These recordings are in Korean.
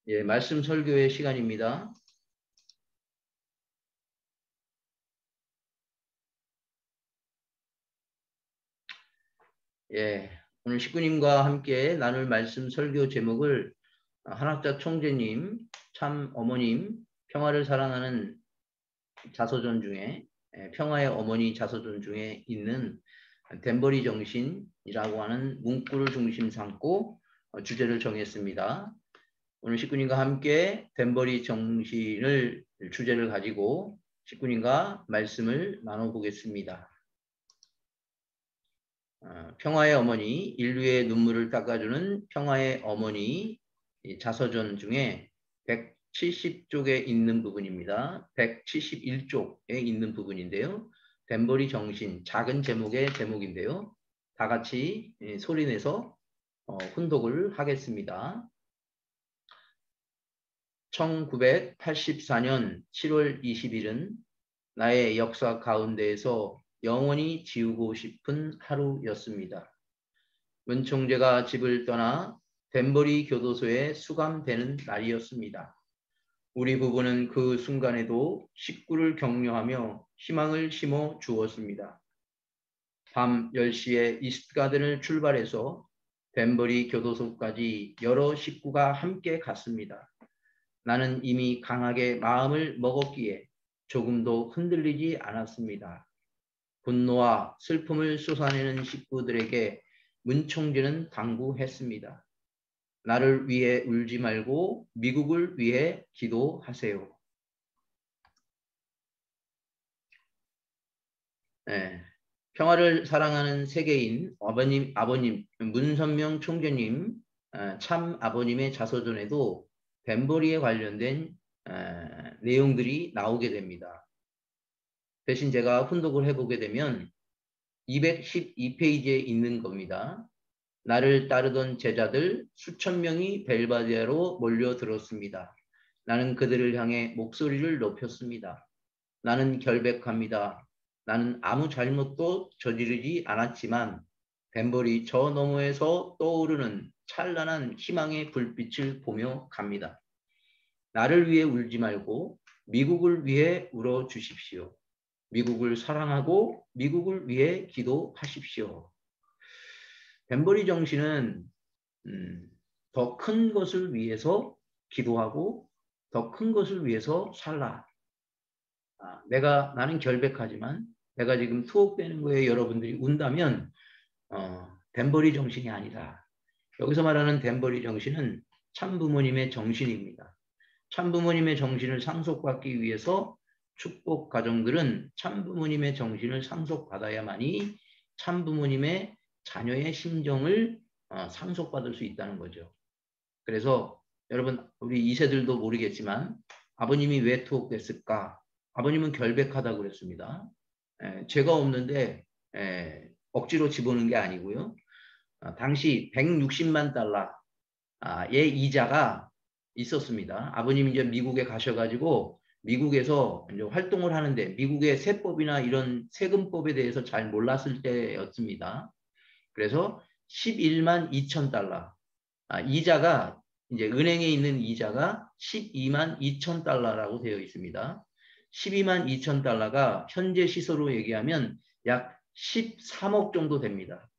예, 말씀 설교의 시간입니다. 예, 오늘 식구님과 함께 나눌 말씀 설교 제목을 한학자 총재님, 참 어머님, 평화를 사랑하는 자서전 중에 평화의 어머니 자서전 중에 있는 덴버리 정신이라고 하는 문구를 중심 삼고 주제를 정했습니다. 오늘 식구님과 함께 덴버리 정신을 주제를 가지고 식구님과 말씀을 나눠보겠습니다. 평화의 어머니, 인류의 눈물을 닦아주는 평화의 어머니 자서전 중에 170쪽에 있는 부분입니다. 171쪽에 있는 부분인데요. 덴버리 정신, 작은 제목의 제목인데요. 다 같이 소리내서 훈독을 하겠습니다. 1984년 7월 20일은 나의 역사 가운데에서 영원히 지우고 싶은 하루였습니다. 문 총재가 집을 떠나 덴버리 교도소에 수감되는 날이었습니다. 우리 부부는 그 순간에도 식구를 격려하며 희망을 심어 주었습니다. 밤 10시에 이스트가든을 출발해서 덴버리 교도소까지 여러 식구가 함께 갔습니다. 나는 이미 강하게 마음을 먹었기에 조금도 흔들리지 않았습니다. 분노와 슬픔을 쏟아내는 식구들에게 문 총재는 당부했습니다. 나를 위해 울지 말고 미국을 위해 기도하세요. 네. 평화를 사랑하는 세계인 아버님 문선명 총재님 참 아버님의 자서전에도 덴버리에 관련된 내용들이 나오게 됩니다. 대신 제가 훈독을 해보게 되면 212페이지에 있는 겁니다. 나를 따르던 제자들 수천 명이 벨바디아로 몰려들었습니다. 나는 그들을 향해 목소리를 높였습니다. 나는 결백합니다. 나는 아무 잘못도 저지르지 않았지만 덴버리 저 너머에서 떠오르는 찬란한 희망의 불빛을 보며 갑니다. 나를 위해 울지 말고 미국을 위해 울어 주십시오. 미국을 사랑하고 미국을 위해 기도하십시오. 덴버리 정신은 더 큰 것을 위해서 기도하고 더 큰 것을 위해서 살라. 나는 결백하지만 내가 지금 투옥되는 거에 여러분들이 운다면 덴버리 정신이 아니다. 여기서 말하는 덴버리 정신은 참부모님의 정신입니다. 참부모님의 정신을 상속받기 위해서 축복 가정들은 참부모님의 정신을 상속받아야만이 참부모님의 자녀의 심정을 상속받을 수 있다는 거죠. 그래서 여러분 우리 2세들도 모르겠지만 아버님이 왜 투옥됐을까? 아버님은 결백하다고 그랬습니다. 죄가 없는데 억지로 집어넣은 게 아니고요. 당시 160만 달러의 이자가 있었습니다. 아버님이 이제 미국에 가셔가지고 미국에서 이제 활동을 하는데 미국의 세법이나 이런 세금법에 대해서 잘 몰랐을 때였습니다. 그래서 11만 2천 달러. 이자가 이제 은행에 있는 이자가 12만 2천 달러라고 되어 있습니다. 12만 2천 달러가 현재 시세로 얘기하면 약 13억 정도 됩니다.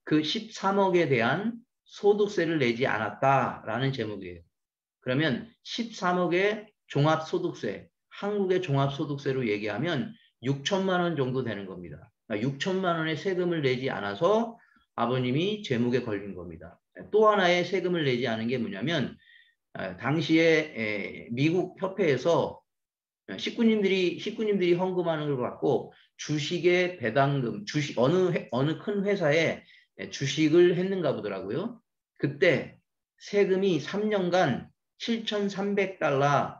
그 13억에 대한 소득세를 내지 않았다라는 제목이에요. 그러면 13억의 종합소득세, 한국의 종합소득세로 얘기하면 6천만 원 정도 되는 겁니다. 6천만 원의 세금을 내지 않아서 아버님이 재무에 걸린 겁니다. 또 하나의 세금을 내지 않은 게 뭐냐면 당시에 미국 협회에서 식구님들이 헌금하는 걸 갖고 주식의 배당금, 어느 큰 회사에 주식을 했는가 보더라고요. 그때 세금이 3년간 7,300달러,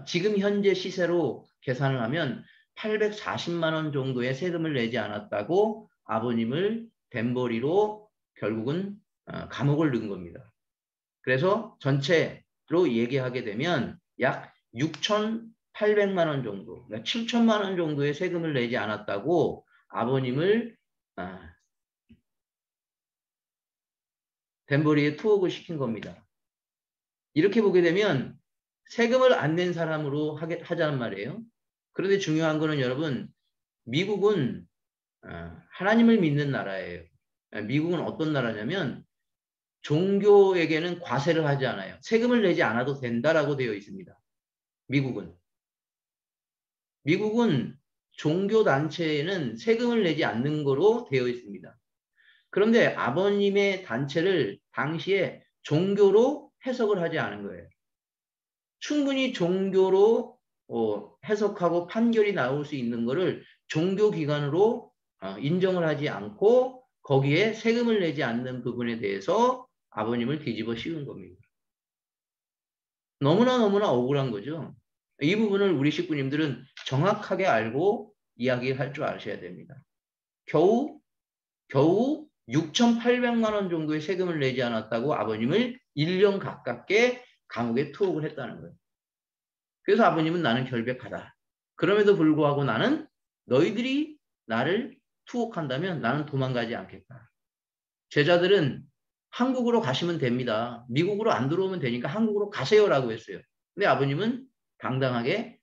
지금 현재 시세로 계산을 하면 840만 원 정도의 세금을 내지 않았다고 아버님을 덴버리로 결국은 감옥을 넣은 겁니다. 그래서 전체로 얘기하게 되면 약 6,800만 원 정도, 그러니까 7천만 원 정도의 세금을 내지 않았다고 아버님을 덴버리에 투옥을 시킨 겁니다. 이렇게 보게 되면 세금을 안 낸 사람으로 하자는 말이에요. 그런데 중요한 거는 여러분, 미국은 하나님을 믿는 나라예요. 미국은 어떤 나라냐면 종교에게는 과세를 하지 않아요. 세금을 내지 않아도 된다라고 되어 있습니다. 미국은 종교단체에는 세금을 내지 않는 거로 되어 있습니다. 그런데 아버님의 단체를 당시에 종교로 해석을 하지 않은 거예요. 충분히 종교로 해석하고 판결이 나올 수 있는 거를 종교기관으로 인정을 하지 않고 거기에 세금을 내지 않는 부분에 대해서 아버님을 뒤집어 씌운 겁니다. 너무나 억울한 거죠. 이 부분을 우리 식구님들은 정확하게 알고 이야기할 줄 아셔야 됩니다. 겨우 6,800만 원 정도의 세금을 내지 않았다고 아버님을 1년 가깝게 감옥에 투옥을 했다는 거예요. 그래서 아버님은 나는 결백하다. 그럼에도 불구하고 나는 너희들이 나를 투옥한다면 나는 도망가지 않겠다. 제자들은 한국으로 가시면 됩니다. 미국으로 안 들어오면 되니까 한국으로 가세요라고 했어요. 근데 아버님은 당당하게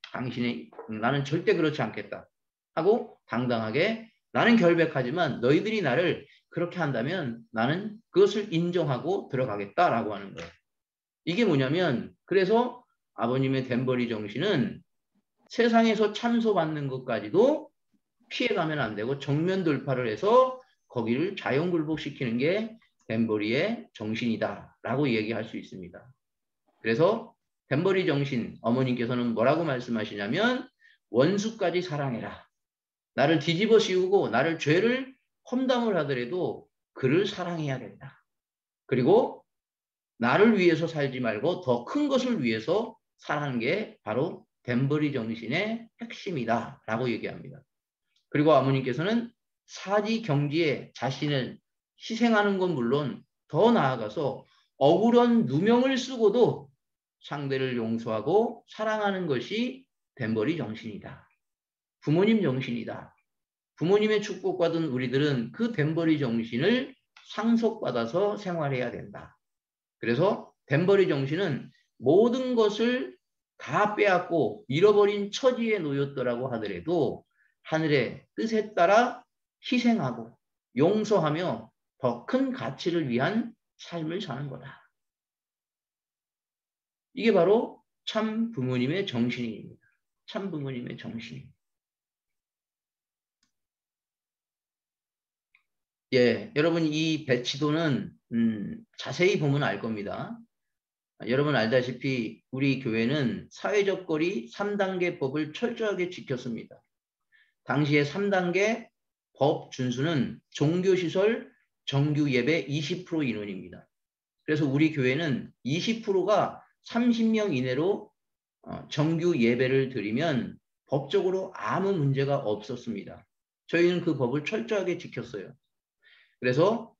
나는 절대 그렇지 않겠다 하고 당당하게 나는 결백하지만 너희들이 나를 그렇게 한다면 나는 그것을 인정하고 들어가겠다라고 하는 거예요. 이게 뭐냐면 그래서 아버님의 댄버리 정신은 세상에서 참소받는 것까지도 피해가면 안 되고 정면 돌파를 해서 거기를 자연 굴복시키는 게 댄버리의 정신이다라고 얘기할 수 있습니다. 그래서 댄버리 정신 어머님께서는 뭐라고 말씀하시냐면 원수까지 사랑해라. 나를 뒤집어 씌우고 나를 죄를 험담을 하더라도 그를 사랑해야 된다. 그리고 나를 위해서 살지 말고 더 큰 것을 위해서 살아가는 게 바로 댄버리 정신의 핵심이다 라고 얘기합니다. 그리고 어머님께서는 사지 경지에 자신을 희생하는 건 물론 더 나아가서 억울한 누명을 쓰고도 상대를 용서하고 사랑하는 것이 댄버리 정신이다. 부모님 정신이다. 부모님의 축복받은 우리들은 그 댄버리 정신을 상속받아서 생활해야 된다. 그래서 댄버리 정신은 모든 것을 다 빼앗고 잃어버린 처지에 놓였더라고 하더라도 하늘의 뜻에 따라 희생하고 용서하며 더 큰 가치를 위한 삶을 사는 거다. 이게 바로 참 부모님의 정신입니다. 참 부모님의 정신. 예, 여러분 이 배치도는 자세히 보면 알 겁니다. 여러분 알다시피 우리 교회는 사회적 거리 3단계 법을 철저하게 지켰습니다. 당시에 3단계 법 준수는 종교시설 정규 예배 20% 인원입니다. 그래서 우리 교회는 20%가 30명 이내로 정규 예배를 드리면 법적으로 아무 문제가 없었습니다. 저희는 그 법을 철저하게 지켰어요. 그래서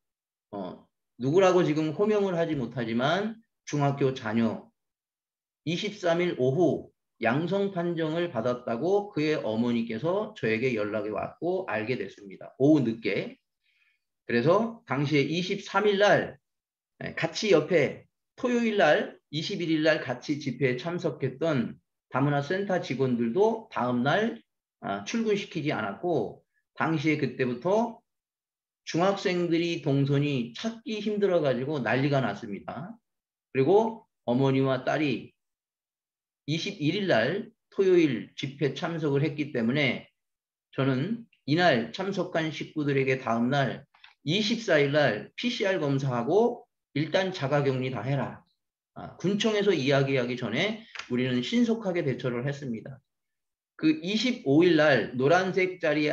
누구라고 지금 호명을 하지 못하지만 중학교 자녀 23일 오후 양성 판정을 받았다고 그의 어머니께서 저에게 연락이 왔고 알게 됐습니다. 오후 늦게. 그래서 당시에 23일 날 같이 옆에 토요일 날 21일 날 같이 집회에 참석했던 다문화 센터 직원들도 다음 날 출근시키지 않았고 당시에 그때부터 중학생들이 동선이 찾기 힘들어 가지고 난리가 났습니다. 그리고 어머니와 딸이 21일 날 토요일 집회 참석을 했기 때문에 저는 이날 참석한 식구들에게 다음 날 24일 날 PCR 검사하고 일단 자가격리 다 해라. 군청에서 이야기하기 전에 우리는 신속하게 대처를 했습니다. 그 25일 날 노란색 자리에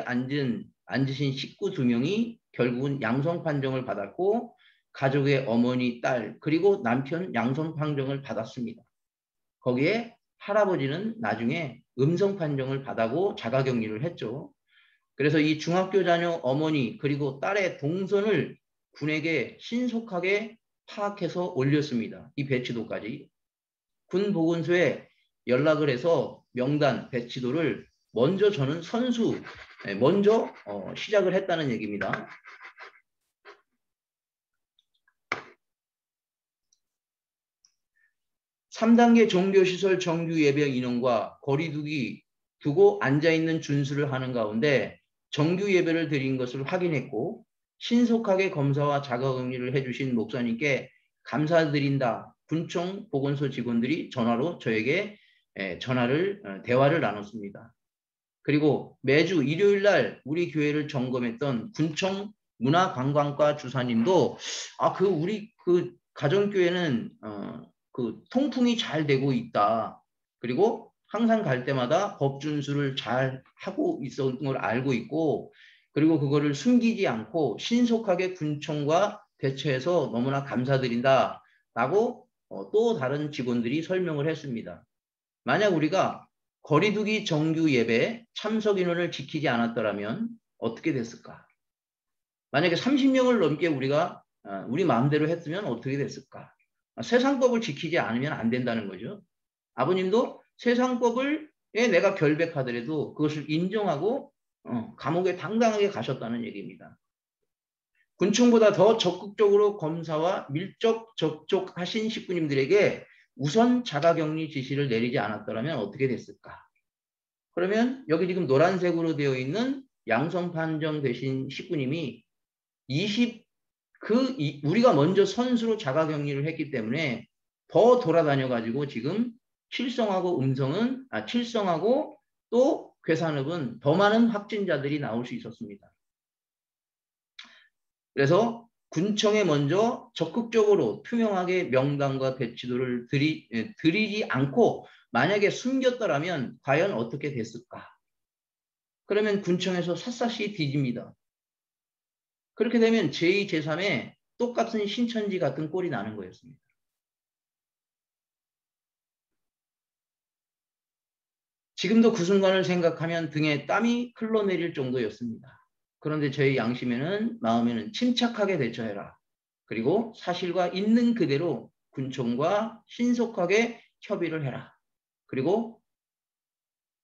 앉으신 식구 2명이 결국은 양성 판정을 받았고 가족의 어머니, 딸 그리고 남편 양성 판정을 받았습니다. 거기에 할아버지는 나중에 음성 판정을 받고 자가격리를 했죠. 그래서 이 중학교 자녀 어머니 그리고 딸의 동선을 군에게 신속하게 파악해서 올렸습니다. 이 배치도까지. 군 보건소에 연락을 해서 명단 배치도를 먼저 저는 먼저 시작을 했다는 얘기입니다. 3단계 종교시설 정규 예배 인원과 거리 두고 앉아있는 준수를 하는 가운데 정규 예배를 드린 것을 확인했고 신속하게 검사와 자가격리를 해주신 목사님께 감사드린다. 군청 보건소 직원들이 전화로 저에게 대화를 나눴습니다. 그리고 매주 일요일 날 우리 교회를 점검했던 군청 문화관광과 주사님도 우리 가정교회는 통풍이 잘 되고 있다. 그리고 항상 갈 때마다 법 준수를 잘 하고 있었던 걸 알고 있고, 그리고 그거를 숨기지 않고 신속하게 군청과 대처해서 너무나 감사드린다. 라고 또 다른 직원들이 설명을 했습니다. 만약 우리가 거리두기 정규 예배 참석 인원을 지키지 않았더라면 어떻게 됐을까? 만약에 30명을 넘게 우리가 우리 마음대로 했으면 어떻게 됐을까? 세상법을 지키지 않으면 안 된다는 거죠. 아버님도 세상법을 내가 결백하더라도 그것을 인정하고 감옥에 당당하게 가셨다는 얘기입니다. 군청보다 더 적극적으로 검사와 밀접 접촉하신 식구님들에게 우선 자가격리 지시를 내리지 않았더라면 어떻게 됐을까? 그러면 여기 지금 노란색으로 되어 있는 양성 판정되신 식구님이 우리가 먼저 선수로 자가격리를 했기 때문에 더 돌아다녀가지고 지금 칠성하고 또 괴산읍은 더 많은 확진자들이 나올 수 있었습니다. 그래서 군청에 먼저 적극적으로 투명하게 명단과 배치도를 드리지 않고 만약에 숨겼더라면 과연 어떻게 됐을까? 그러면 군청에서 샅샅이 뒤집니다. 그렇게 되면 제2, 제3의 똑같은 신천지 같은 꼴이 나는 거였습니다. 지금도 그 순간을 생각하면 등에 땀이 흘러내릴 정도였습니다. 그런데 저희 양심에는 마음에는 침착하게 대처해라. 그리고 사실과 있는 그대로 군청과 신속하게 협의를 해라. 그리고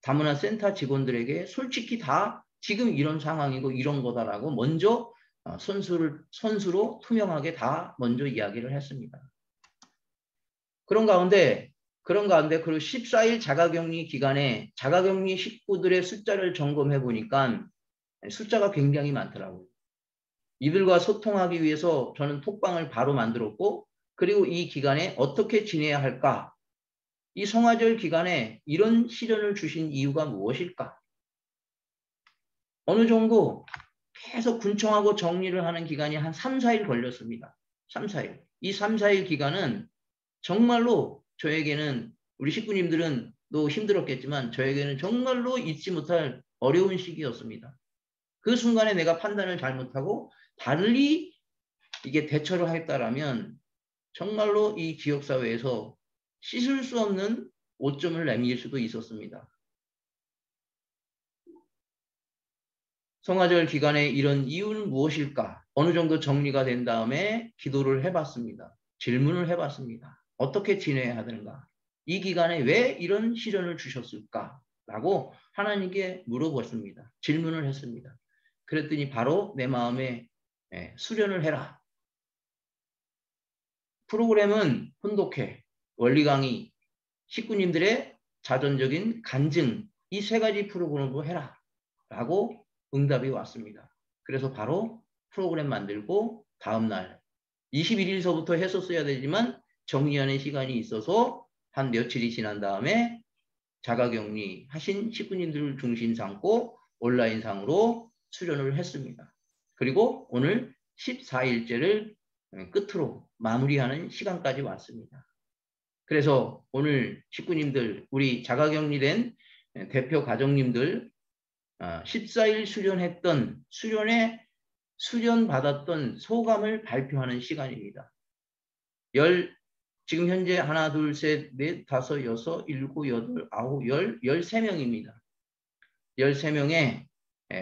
다문화 센터 직원들에게 솔직히 다 지금 이런 상황이고 이런 거다라고 먼저 선수로 투명하게 다 먼저 이야기를 했습니다. 그런 가운데 그리고 14일 자가격리 기간에 자가격리 식구들의 숫자를 점검해 보니까 숫자가 굉장히 많더라고요. 이들과 소통하기 위해서 저는 톡방을 바로 만들었고, 그리고 이 기간에 어떻게 지내야 할까? 이 성화절 기간에 이런 시련을 주신 이유가 무엇일까? 어느 정도 계속 군청하고 정리를 하는 기간이 한 3, 4일 걸렸습니다. 3, 4일. 이 3, 4일 기간은 정말로 저에게는 우리 식구님들은 또 힘들었겠지만 저에게는 정말로 잊지 못할 어려운 시기였습니다. 그 순간에 내가 판단을 잘못하고 달리 이게 대처를 하겠다라면 정말로 이 지역사회에서 씻을 수 없는 오점을 남길 수도 있었습니다. 성화절 기간에 이런 이유는 무엇일까? 어느 정도 정리가 된 다음에 기도를 해봤습니다. 질문을 해봤습니다. 어떻게 지내야 하는가? 이 기간에 왜 이런 시련을 주셨을까? 라고 하나님께 물어봤습니다. 질문을 했습니다. 그랬더니 바로 내 마음에 수련을 해라. 프로그램은 혼독해, 원리 강의, 식구님들의 자존적인 간증, 이 세 가지 프로그램으로 해라. 라고 응답이 왔습니다. 그래서 바로 프로그램 만들고 다음날 21일서부터 했었어야 되지만 정리하는 시간이 있어서 한 며칠이 지난 다음에 자가격리 하신 식구님들을 중심 삼고 온라인상으로 수련을 했습니다. 그리고 오늘 14일째를 끝으로 마무리하는 시간까지 왔습니다. 그래서 오늘 식구님들, 우리 자가격리된 대표 가정님들 14일 수련했던 수련 받았던 소감을 발표하는 시간입니다. 지금 현재 하나, 둘, 셋, 넷, 다섯, 여섯, 일곱, 여덟, 아홉, 13명입니다. 13명의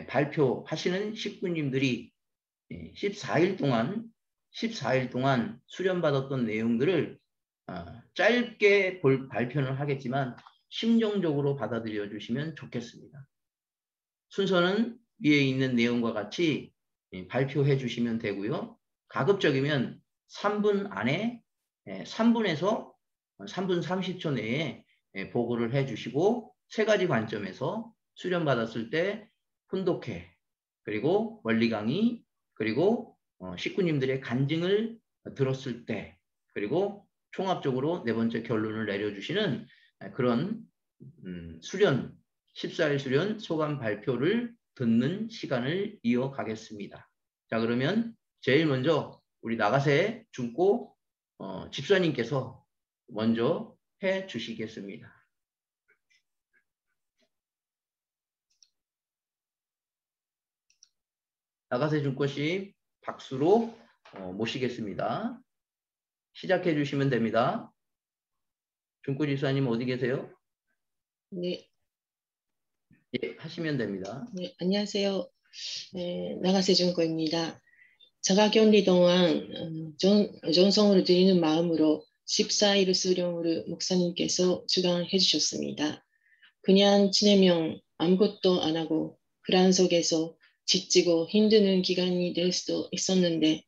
발표하시는 식구님들이 14일 동안 수련받았던 내용들을 짧게 발표는 하겠지만 심정적으로 받아들여 주시면 좋겠습니다. 순서는 위에 있는 내용과 같이 발표해 주시면 되고요. 가급적이면 3분 안에 3분에서 3분 30초 내에 보고를 해주시고 세 가지 관점에서 수련받았을 때 훈독회, 그리고 원리 강의, 그리고 식구님들의 간증을 들었을 때, 그리고 총합적으로 네 번째 결론을 내려주시는 그런 수련, 14일 수련 소감 발표를 듣는 시간을 이어가겠습니다. 자, 그러면 제일 먼저 우리 나가세 중고 집사님께서 먼저 해 주시겠습니다. 나가세 중고씨 박수로 모시겠습니다. 시작해 주시면 됩니다. 중고 집사님 어디 계세요? 네. 예, 하시면 됩니다. 네, 안녕하세요. 나가세 중고입니다. 자가격리 동안 전송을 드리는 마음으로 14일 수령으로 목사님께서 주강해 주셨습니다. 그냥 지내면 아무것도 안 하고 불안 속에서 지치고 힘드는 기간이 될 수도 있었는데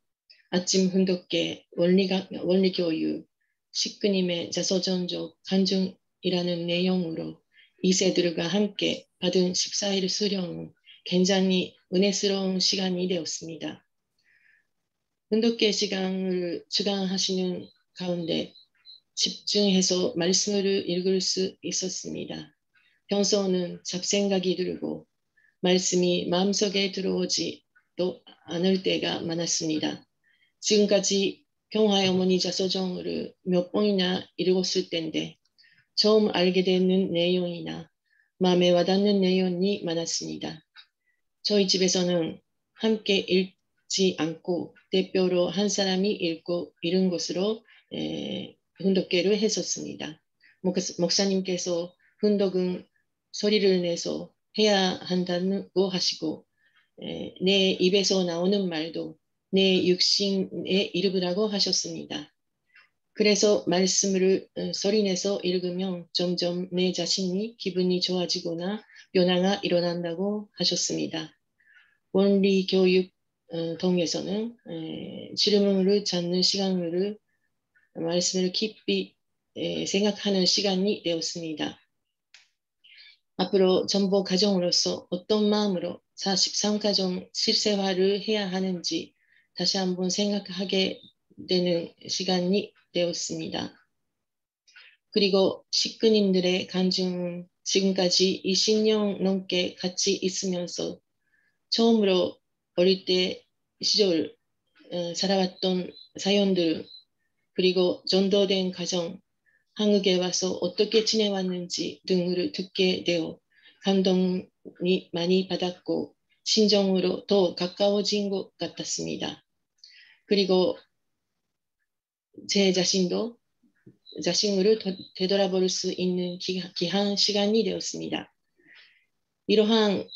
아침 훈독계 원리교육 식구님의 자서전적 간증이라는 내용으로 이세들과 함께 받은 14일 수령은 굉장히 은혜스러운 시간이 되었습니다. 훈독계 시간을 주강하시는 가운데 집중해서 말씀을 읽을 수 있었습니다. 평소는 잡생각이 들고 말씀이 마음속에 들어오지도 않을 때가 많았습니다. 지금까지 경화의 어머니 자서정을 몇 번이나 읽었을 텐데 처음 알게 되는 내용이나 마음에 와닿는 내용이 많았습니다. 저희 집에서는 함께 읽지 않고 대표로 한 사람이 읽고 읽은 것으로 훈독계를 했었습니다. 목사님께서 훈독은 소리를 내서 해야 한다고 하시고 내 입에서 나오는 말도 내 육신에 읽으라고 하셨습니다. 그래서 말씀을 소리내서 읽으면 점점 내 자신이 기분이 좋아지거나 변화가 일어난다고 하셨습니다. 원리 교육 동에서는 질문을 찾는 시간을 말씀을 깊이 생각하는 시간이 되었습니다. 앞으로 전부 가정으로서 어떤 마음으로 43가정 실생활을 해야 하는지 다시 한번 생각하게 되는 시간이 되었습니다. 그리고 식구님들의 간증은 지금까지 20년 넘게 같이 있으면서 처음으로 어릴 때 시절 살아왔던 사연들, 그리고 전도된 가정, 한국에 와서 어떻게 지내왔는지 등을 듣게 되어 감동이 많이 받았고 신정으로 더 가까워진 것 같았습니다. 그리고 제 자신도 자신을 되돌아볼 수 있는 귀한 시간이 되었습니다. 이러한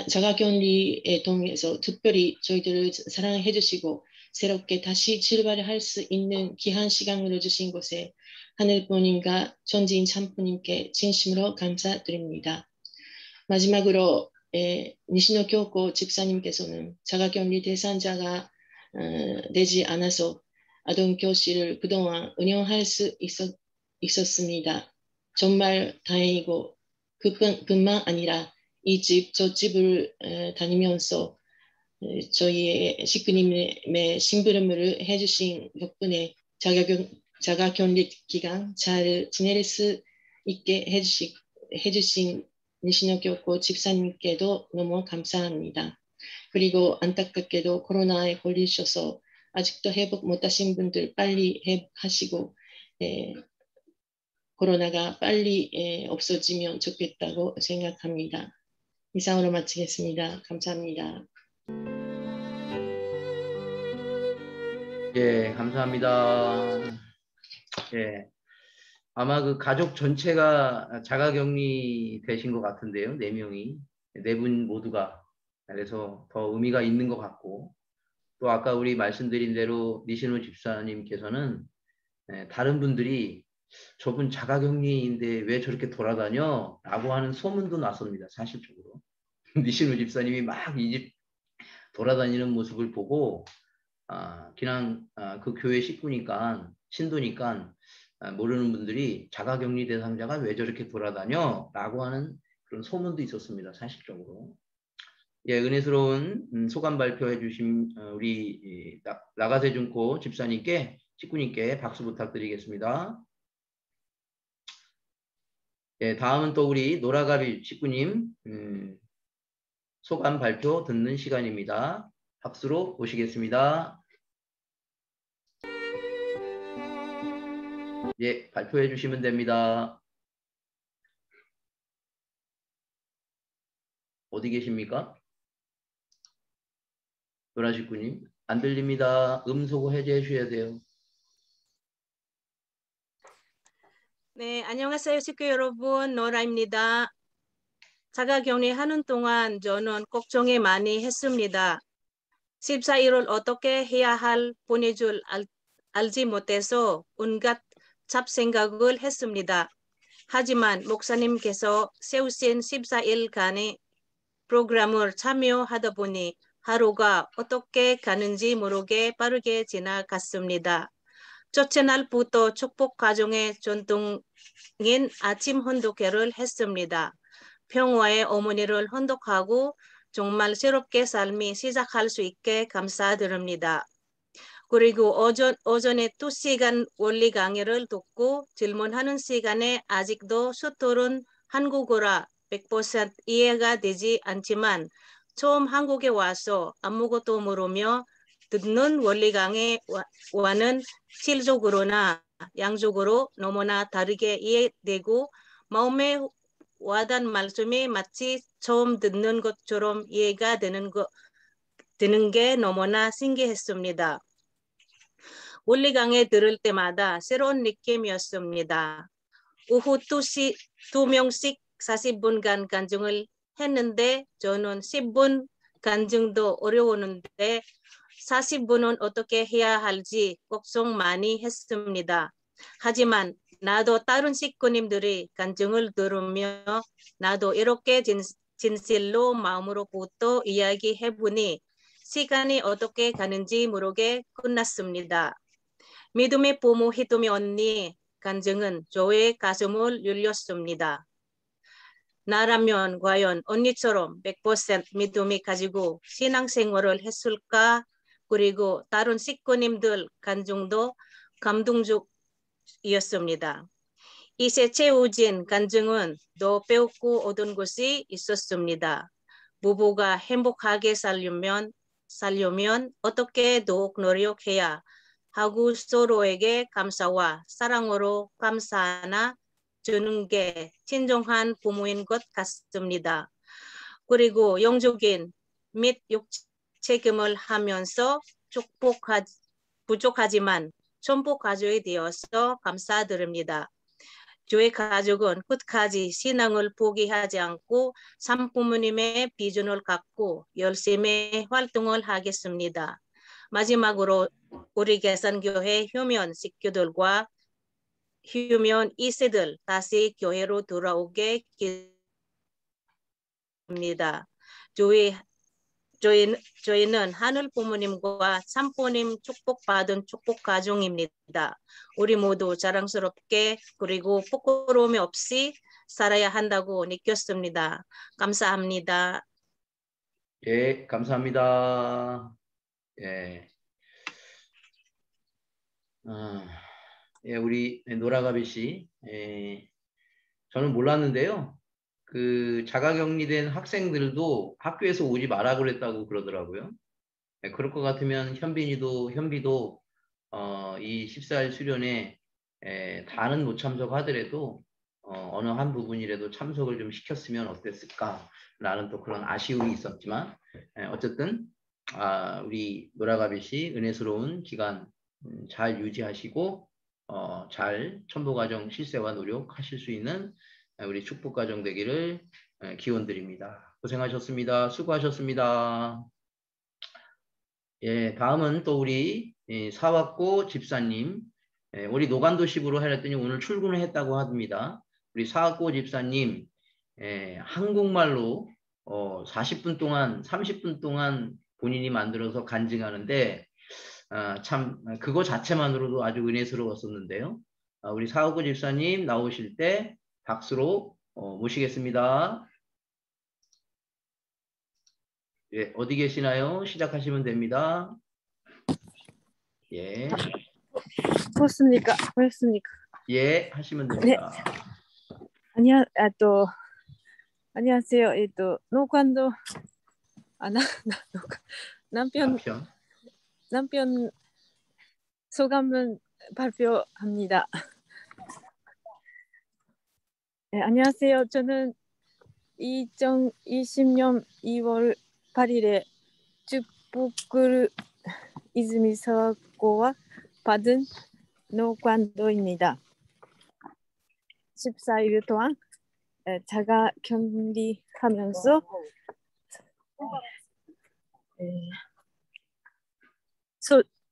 자가격리에 통해서 특별히 저희들을 사랑해 주시고 새롭게 다시 출발할 수 있는 귀한 시간을 주신 곳에 하늘부모님과 전지인 참부님께 진심으로 감사드립니다. 마지막으로 니시노 교코 집사님께서는 자가격리 대상자가 되지 않아서 아동교실을 그동안 운영할 수 있었습니다. 정말 다행이고 그뿐만 아니라 이 집 저 집을 다니면서 저희의 식구님의 심부름을 해주신 덕분에 자가격리 기간 잘 지낼 수 있게 해주신 니시노 교코 집사님께도 너무 감사합니다. 그리고 안타깝게도 코로나에 걸리셔서 아직도 회복 못하신 분들 빨리 회복하시고 코로나가 빨리 없어지면 좋겠다고 생각합니다. 이상으로 마치겠습니다. 감사합니다. 예, 감사합니다. 예, 아마 그 가족 전체가 자가격리 되신 것 같은데요. 4명이. 4분 모두가. 그래서 더 의미가 있는 것 같고, 또 아까 우리 말씀드린 대로 니시노 집사님께서는 다른 분들이 저분 자가격리인데 왜 저렇게 돌아다녀? 라고 하는 소문도 났습니다. 사실적으로. 니시노 집사님이 막 이 집 돌아다니는 모습을 보고 그냥 그 교회 식구니까 신도니까 모르는 분들이 자가격리 대상자가 왜 저렇게 돌아다녀? 라고 하는 그런 소문도 있었습니다. 사실적으로. 예, 은혜스러운 소감 발표해 주신 우리 나가세준코 집사님께, 직구님께 박수 부탁드리겠습니다. 예, 다음은 또 우리 노라가비 직구님 소감 발표 듣는 시간입니다. 박수로 모시겠습니다. 예, 발표해 주시면 됩니다. 어디 계십니까? 노라직구님, 안 들립니다. 음소거 해제해 주셔야 돼요. 네, 안녕하세요, 식구 여러분. 노라입니다. 자가격리하는 동안 저는 걱정이 많이 했습니다. 14일을 어떻게 해야 할 보낼 줄 알지 못해서 온갖 잡생각을 했습니다. 하지만 목사님께서 세우신 14일간의 프로그램을 참여하다 보니 하루가 어떻게 가는지 모르게 빠르게 지나갔습니다. 첫째 날부터 축복 가정의 전통인 아침 헌독회를 했습니다. 평화의 어머니를 헌독하고 정말 새롭게 삶이 시작할 수 있게 감사드립니다. 그리고 오전에 2시간 원리 강의를 듣고 질문하는 시간에 아직도 서투른 한국어라 100% 이해가 되지 않지만 처음 한국에 와서 아무것도 모르며 듣는 원리 강의와는 질적으로나 양적으로 너무나 다르게 이해되고 마음에 와닿는 말씀이 마치 처음 듣는 것처럼 이해가 되는 게 너무나 신기했습니다. 원리 강의 들을 때마다 새로운 느낌이었습니다. 오후 2명씩 40분간 간증을 했는데 저는 10분 간증도 어려웠는데 40분은 어떻게 해야 할지 걱정 많이 했습니다. 하지만 나도 다른 식구님들이 간증을 들으며 나도 이렇게 진실로 마음으로부터 이야기해보니 시간이 어떻게 가는지 모르게 끝났습니다. 믿음의 부모 히토미 언니 간증은 저의 가슴을 울렸습니다. 나라면 과연 언니처럼 100% 믿음이 가지고 신앙생활을 했을까? 그리고 다른 식구님들 간증도 감동적이었습니다. 이세 채우진 간증은 더 배우고 얻은 것이 있었습니다. 부부가 행복하게 살려면 어떻게 더욱 노력해야 하고 서로에게 감사와 사랑으로 감사하나 주는 게 진정한 부모인 것 같습니다. 그리고 영적인 및 책임을 하면서 부족하지만 전부 가족이 되어서 감사드립니다. 저희 가족은 끝까지 신앙을 포기하지 않고 산부모님의 비전을 갖고 열심히 활동을 하겠습니다. 마지막으로 우리 계산교회 휴면 식구들과 휴면 2세들 다시 교회로 돌아오게 기도합니다. 저희는 하늘 부모님과 산부모님 축복받은 축복 가정입니다. 우리 모두 자랑스럽게 그리고 부끄러움이 없이 살아야 한다고 느꼈습니다. 감사합니다. 예, 감사합니다. 예. 예, 우리 노라가비 씨, 저는 몰랐는데요. 그 자가격리된 학생들도 학교에서 오지 마라 그랬다고 그러더라고요. 예, 그럴 것 같으면 현비도 이 14일 수련회 다는 못 참석하더라도 어느 한 부분이라도 참석을 좀 시켰으면 어땠을까라는 또 그런 아쉬움이 있었지만 어쨌든 우리 노라가비 씨 은혜스러운 기간 잘 유지하시고 잘 첨부과정 실세와 노력하실 수 있는 우리 축복과정 되기를 기원드립니다. 고생하셨습니다. 수고하셨습니다. 예, 다음은 또 우리 사왔고 집사님, 우리 노간도식으로 하랬더니 오늘 출근을 했다고 합니다. 우리 사왔고 집사님, 한국말로 40분 동안, 30분 동안 본인이 만들어서 간증하는데 참 그거 자체만으로도 아주 은혜스러웠었는데요. 우리 사오구 집사님 나오실 때 박수로 모시겠습니다. 예, 어디 계시나요? 시작하시면 됩니다. 예. 보였습니까? 예, 하시면 됩니다. 안녕하세요. 노관도 남편 소감은 발표합니다. 네, 안녕하세요. 저는 2020년 2월 8일에 축복을 이즈미사고와 받은 노관도입니다. 14일 동안 자가 격리하면서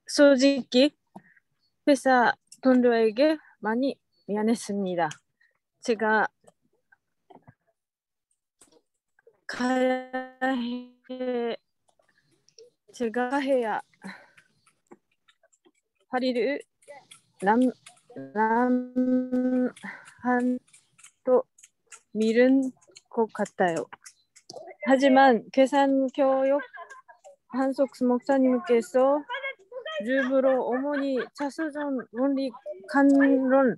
솔직히 회사 동료에게 많이 미안했습니다. 제가 해야 파리를 남한도 미룬 것 같아요. 하지만 계산교육 한석 목사님께서 일부러 어머니 자수전 원리 간론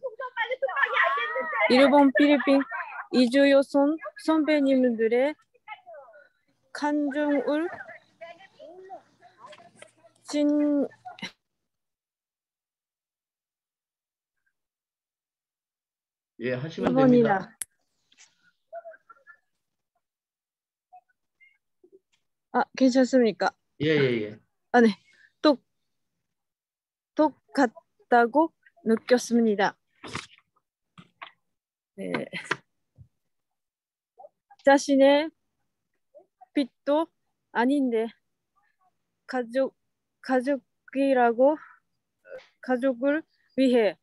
일본 필리핀 이주 여성 선배님들의 간증을 예, 하시면 됩니다. 괜찮습니까? 예. 네. 똑같다고 느꼈습니다. 네. 자신의 빚도 아닌데 가족을 위해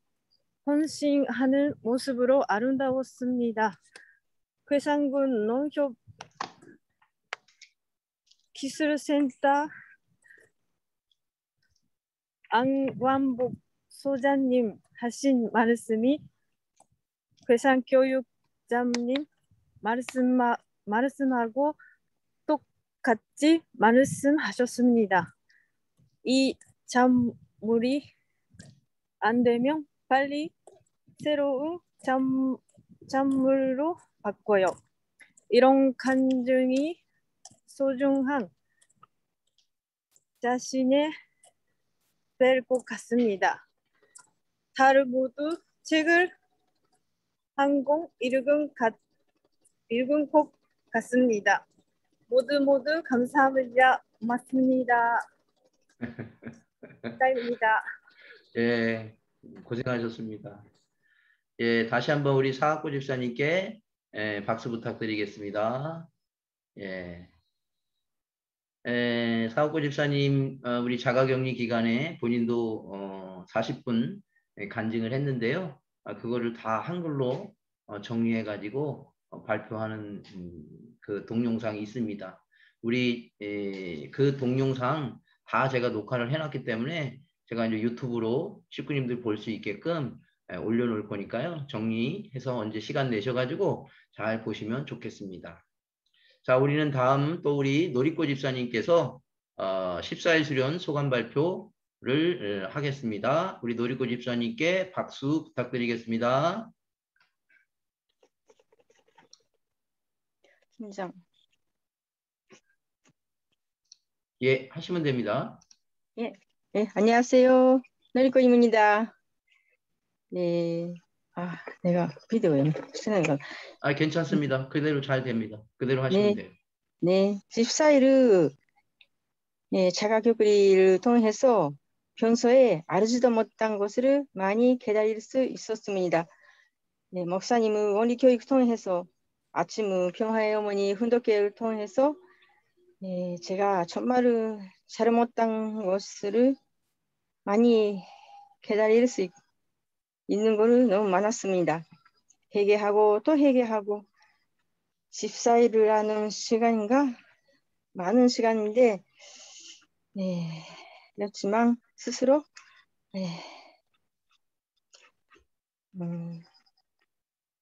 헌신하는 모습으로 아름다웠습니다. 괴산군 농협 기술센터 안관복 소장님 하신 말씀이 괴산교육자님 말씀하고 똑같이 말씀하셨습니다. 이 작물이 안 되면 빨리 새로운 작물로 바꿔요. 이런 간증이 소중한 자신의 될 것 같습니다. 다들 모두 책을 한 권 읽은 것 같습니다. 모두 감사합니다. 고맙습니다. 감사합니다. 예, 고생하셨습니다. 예, 다시 한번 우리 사학고 집사님께 박수 부탁드리겠습니다. 예. 사학고 집사님, 우리 자가격리 기간에 본인도 40분 간증을 했는데요. 그거를 다 한글로 정리해가지고 발표하는 그 동영상이 있습니다. 우리 그 동영상 다 제가 녹화를 해놨기 때문에 제가 이제 유튜브로 식구님들 볼 수 있게끔 올려놓을 거니까요. 정리해서 언제 시간 내셔가지고 잘 보시면 좋겠습니다. 자, 우리는 다음 또 우리 노리꼬 집사님께서 14일 수련 소감 발표를 하겠습니다. 우리 노리꼬 집사님께 박수 부탁드리겠습니다. 팀장. 예, 하시면 됩니다. 예, 안녕하세요. 노리꼬입니다. 네, 내가 비디오에 쓰는 괜찮습니다. 그대로 잘 됩니다. 그대로 하시면 돼요. 네, 14일을 자가격리를 통해서 평소에 알지도 못한 것을 많이 깨달을 수 있었습니다. 네, 목사님의 원리교육 통해서 아침 평화의 어머니 훈독회를 통해서 제가 정말 잘못한 것을 많이 깨달을 수 있는 것을 너무 많았습니다. 회개하고 또 회개하고 14일을 하는 시간인가 많은 시간인데 그렇지만 스스로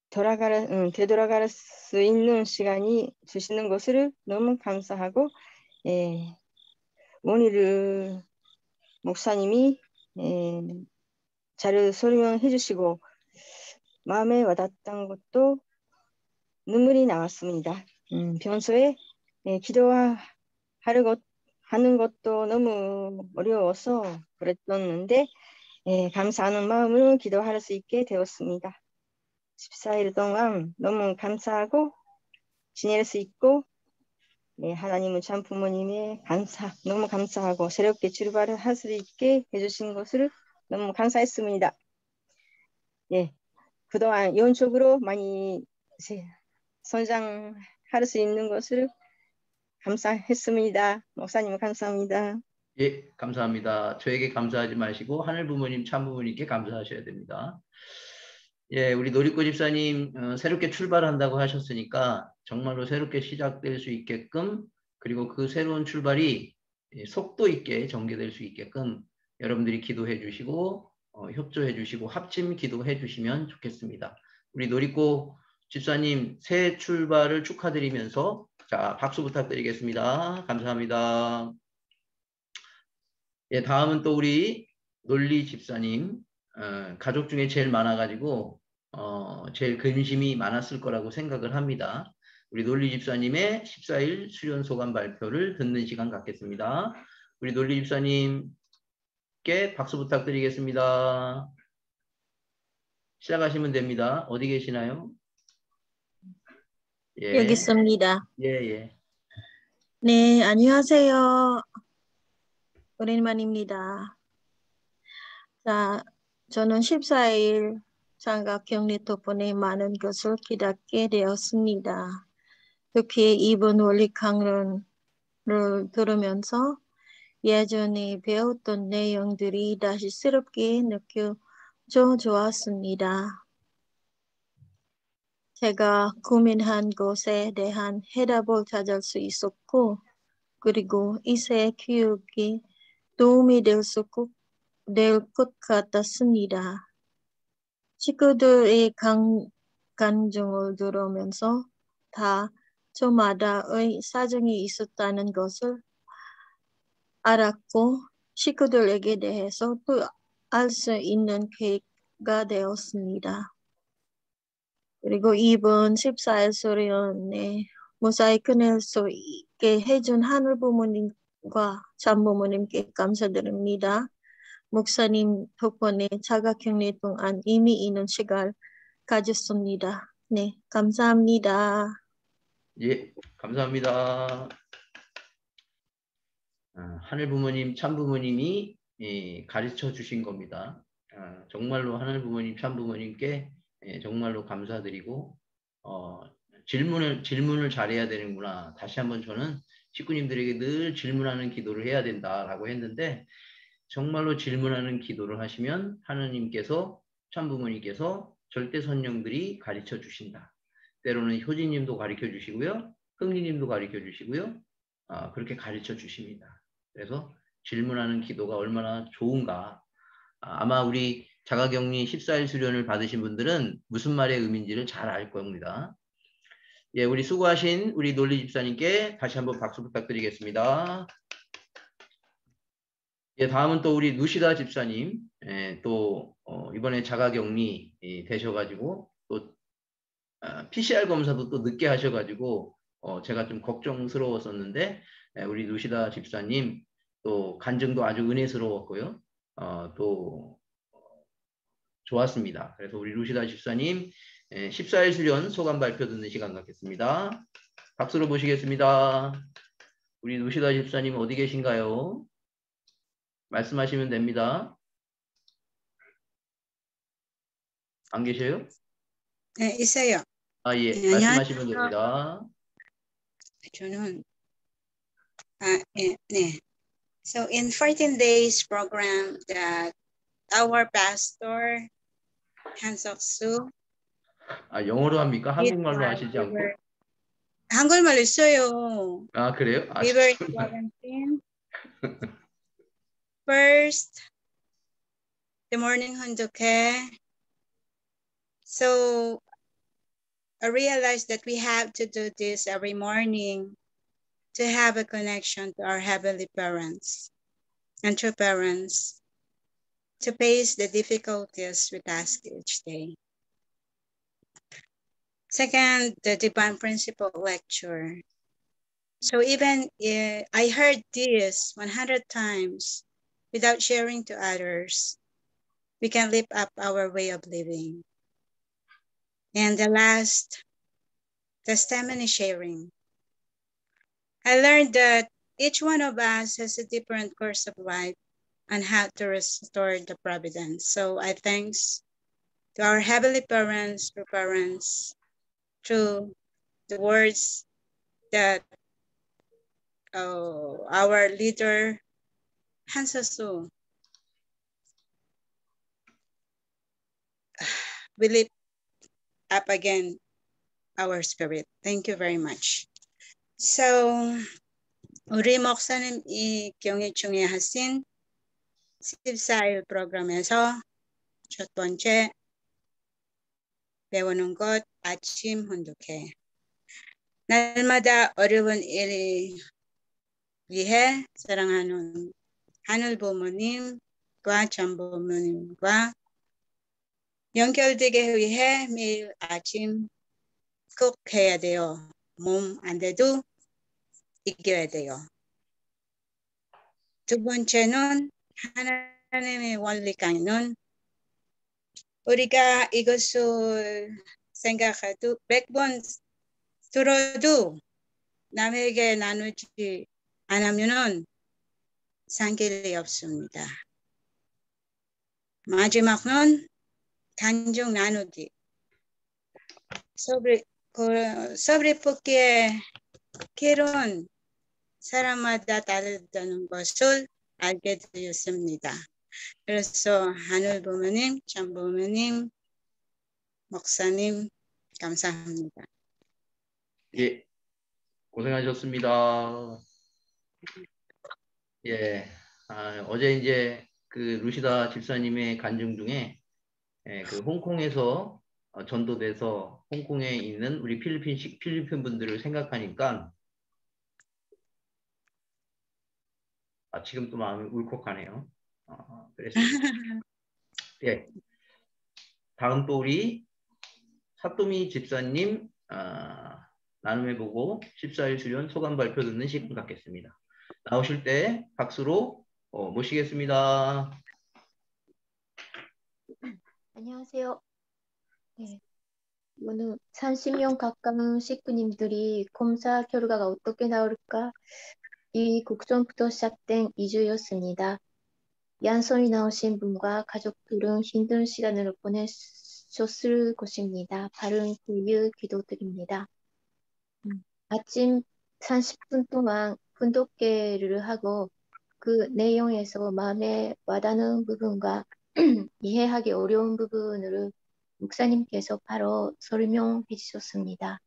되돌아갈 수 있는 시간이 주시는 것을 너무 감사하고, 오늘 목사님이 잘 설명해 주시고 마음에 와닿았던 것도 눈물이 나왔습니다. 평소에 하는 것도 너무 어려워서 그랬었는데 감사하는 마음으로 기도할 수 있게 되었습니다. 14일 동안 너무 감사하고 지낼 수 있고 하나님은 참 부모님의 너무 감사하고 새롭게 출발을 할 수 있게 해주신 것을 너무 감사했습니다. 그동안 영적으로 많이 성장할 수 있는 것을 감사했습니다. 목사님 감사합니다. 예, 감사합니다. 저에게 감사하지 마시고 하늘 부모님, 참 부모님께 감사하셔야 됩니다. 예, 우리 노리꼬 집사님 새롭게 출발한다고 하셨으니까 정말로 새롭게 시작될 수 있게끔, 그리고 그 새로운 출발이 속도 있게 전개될 수 있게끔 여러분들이 기도해 주시고 협조해 주시고 합심 기도해 주시면 좋겠습니다. 우리 노리꼬 집사님 새 출발을 축하드리면서 자, 박수 부탁드리겠습니다. 감사합니다. 예, 다음은 또 우리 논리 집사님, 가족 중에 제일 많아가지고 제일 근심이 많았을 거라고 생각을 합니다. 우리 논리 집사님의 14일 수련 소감 발표를 듣는 시간 갖겠습니다. 우리 논리 집사님께 박수 부탁드리겠습니다. 시작하시면 됩니다. 어디 계시나요? 예. 여기 있습니다. 예. 네, 안녕하세요. 오랜만입니다. 자, 저는 14일 장갑 격리 덕분에 많은 것을 깨닫게 되었습니다. 특히 이번 원리 강론을 들으면서 예전에 배웠던 내용들이 다시 새롭게 느껴져 좋았습니다. 제가 고민한 것에 대한 해답을 찾을 수 있었고, 그리고 이세 교육이 도움이 될 것 같았습니다. 식구들의 간증을 들으면서 다 저마다의 사정이 있었다는 것을 알았고, 식구들에게 대해서 또 알 수 있는 계기가 되었습니다. 그리고 이번 14일 수련에 무사히 끝낼 수 있게 해준 하늘 부모님과 참 부모님께 감사드립니다. 목사님 덕분에 자가격리 동안 의미 있는 시간을 가졌습니다. 네, 감사합니다. 예, 감사합니다. 하늘 부모님, 참 부모님이 가르쳐 주신 겁니다. 정말로 하늘 부모님, 참 부모님께 정말로 감사드리고 질문을 잘해야 되는구나. 다시 한번 저는 식구님들에게 늘 질문하는 기도를 해야 된다라고 했는데 정말로 질문하는 기도를 하시면 하느님께서 참 부모님께서 절대 선령들이 가르쳐 주신다. 때로는 효진님도 가르쳐 주시고요. 흥리님도 가르쳐 주시고요. 그렇게 가르쳐 주십니다. 그래서 질문하는 기도가 얼마나 좋은가. 아마 우리 자가격리 14일 수련을 받으신 분들은 무슨 말의 의미인지를 잘 알 겁니다. 예, 우리 수고하신 우리 논리 집사님께 다시 한번 박수 부탁드리겠습니다. 예, 다음은 또 우리 누시다 집사님, 또 이번에 자가격리 되셔가지고 또 PCR 검사도 또 늦게 하셔가지고 제가 좀 걱정스러웠었는데 우리 누시다 집사님 또 간증도 아주 은혜스러웠고요. 또 좋았습니다. 그래서 우리 누시다 집사님 14일 수련 소감 발표 듣는 시간 갖겠습니다. 박수로 모시겠습니다. 우리 누시다 집사님 어디 계신가요? 말씀하시면 됩니다. 안 계셔요? 네, 있어요. 예, 네, 말씀하시면 됩니다. 저는 네. So in 14 days program that our pastor 한석수 영어로 합니까? 한국말로 하시지 않고? 한국말로 있어요. 그래요? We were quarantined. First, the morning 한적해. So I realized that we have to do this every morning to have a connection to our heavenly parents and true parents, to face the difficulties we task each day. Second, the Divine Principle lecture. So even if I heard this 100 times without sharing to others, we can lift up our way of living. And the last, testimony sharing. I learned that each one of us has a different course of life and how to restore the providence. So I thanks to our heavenly parents, true parents, through the words that our leader, Hansasu, we lift up again our spirit. Thank you very much. So, 우리 목사님 이 경의 중에 하신 14일 프로그램에서 첫 번째 배우는 것 아침 혼독해. 날마다 어려운 일을 위해 사랑하는 하늘 부모님과 전 부모님과 연결되기 위해 매일 아침 꼭 해야 돼요. 몸 안 돼도 이겨야 돼요. 두 번째는 하나님의 원리 강론. 우리가 이것을 생각해도 100번 들어도 남에게 나누지 않으면 상길이 없습니다. 마지막은 간증 나누기. 서브리 뽑기의 길은 사람마다 다르다는 것을 알게 되었습니다. 그래서 하늘 부모님, 전 부모님, 목사님 감사합니다. 예, 고생하셨습니다. 예, 어제 이제 그 루시다 집사님의 간증 중에 그 홍콩에서 전도돼서 홍콩에 있는 우리 필리핀 분들을 생각하니까 지금 또 마음이 울컥하네요. 그랬습니다. 예, 다음 또 우리 사또미 집사님 나눔해보고 14일 수련 소감 발표 듣는 시간 갖겠습니다. 나오실 때 박수로 모시겠습니다. 안녕하세요. 네, 오늘 30명 가까운 식구님들이 검사 결과가 어떻게 나올까? 이 걱정부터 시작된 2주였습니다. 양성이 나오신 분과 가족들은 힘든 시간을 보내셨을 것입니다. 바른 후유 기도드립니다. 아침 30분 동안 분독회를 하고 그 내용에서 마음에 와닿는 부분과 이해하기 어려운 부분을 목사님께서 바로 설명해 주셨습니다.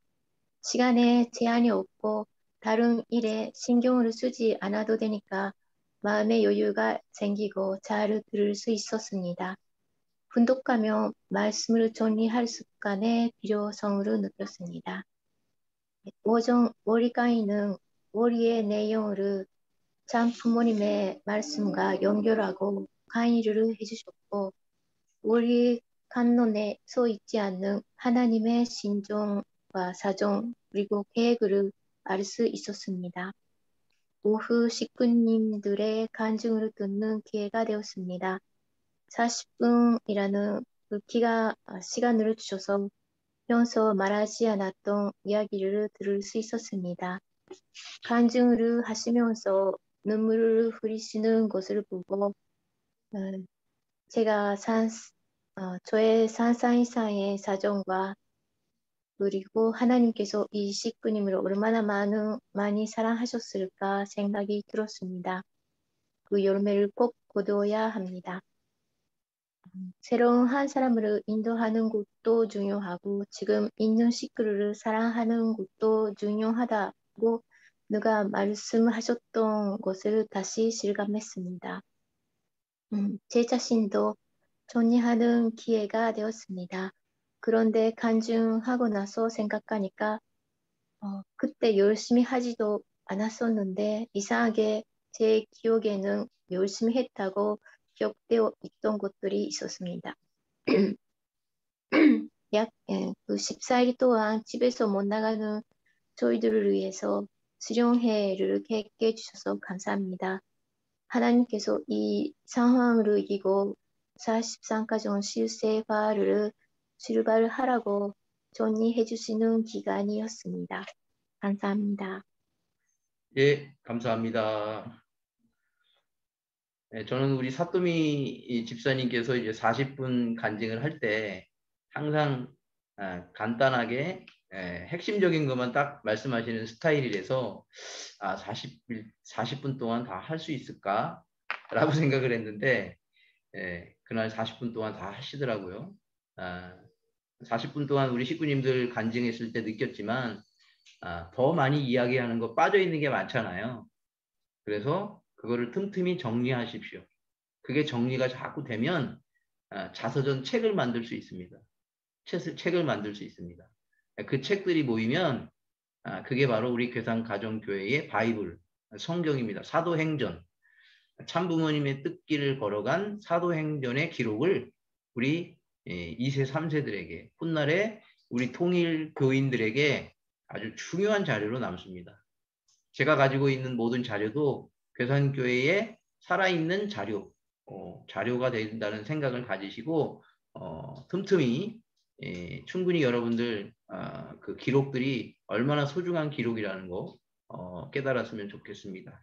시간에 제한이 없고 다른 일에 신경을 쓰지 않아도 되니까 마음의 여유가 생기고 잘 들을 수 있었습니다. 분독하며 말씀을 정리할 습관의 필요성을 느꼈습니다. 월리 강의는 월리의 내용을 참 부모님의 말씀과 연결하고 강의를 해주셨고 월리 간론에 써 있지 않는 하나님의 신종과 사정 그리고 계획을 알 수 있었습니다. 오후 식구님들의 간증을 듣는 기회가 되었습니다. 40분이라는 그 시간을 주셔서 평소 말하지 않았던 이야기를 들을 수 있었습니다. 간증을 하시면서 눈물을 흘리시는 것을 보고 제가 저의 산상 이상의 사정과 그리고 하나님께서 이 식구님을 얼마나 많이 사랑하셨을까 생각이 들었습니다. 그 열매를 꼭 거두어야 합니다. 새로운 한 사람을 인도하는 것도 중요하고 지금 있는 식구를 사랑하는 것도 중요하다고 누가 말씀하셨던 것을 다시 실감했습니다. 제 자신도 정리하는 기회가 되었습니다. 그런데 간증하고 나서 생각하니까 그때 열심히 하지도 않았었는데 이상하게 제 기억에는 열심히 했다고 기억되어 있던 것들이 있었습니다. 약 그 14일 동안 집에서 못 나가는 저희들을 위해서 수련회를 계획해 주셔서 감사합니다. 하나님께서 이 상황을 이기고 43가정 실세화를 출발하라고 정리해 주시는 기간이었습니다. 감사합니다. 예, 감사합니다. 네, 저는 우리 사또미 집사님께서 이제 40분 간증을 할 때 항상 간단하게 핵심적인 것만 딱 말씀하시는 스타일이라서 40분 동안 다 할 수 있을까? 라고 생각을 했는데 그날 40분 동안 다 하시더라고요. 40분 동안 우리 식구님들 간증했을 때 느꼈지만 더 많이 이야기하는 거 빠져있는 게 많잖아요. 그래서 그거를 틈틈이 정리하십시오. 그게 정리가 자꾸 되면 자서전 책을 만들 수 있습니다. 책을 만들 수 있습니다. 그 책들이 모이면 그게 바로 우리 괴산가정교회의 바이블, 성경입니다. 사도행전, 참부모님의 뜻길을 걸어간 사도행전의 기록을 우리 2세, 3세들에게, 훗날에 우리 통일 교인들에게 아주 중요한 자료로 남습니다. 제가 가지고 있는 모든 자료도 괴산교회에 살아있는 자료가 된다는 생각을 가지시고 틈틈이 충분히 여러분들 그 기록들이 얼마나 소중한 기록이라는 거 깨달았으면 좋겠습니다.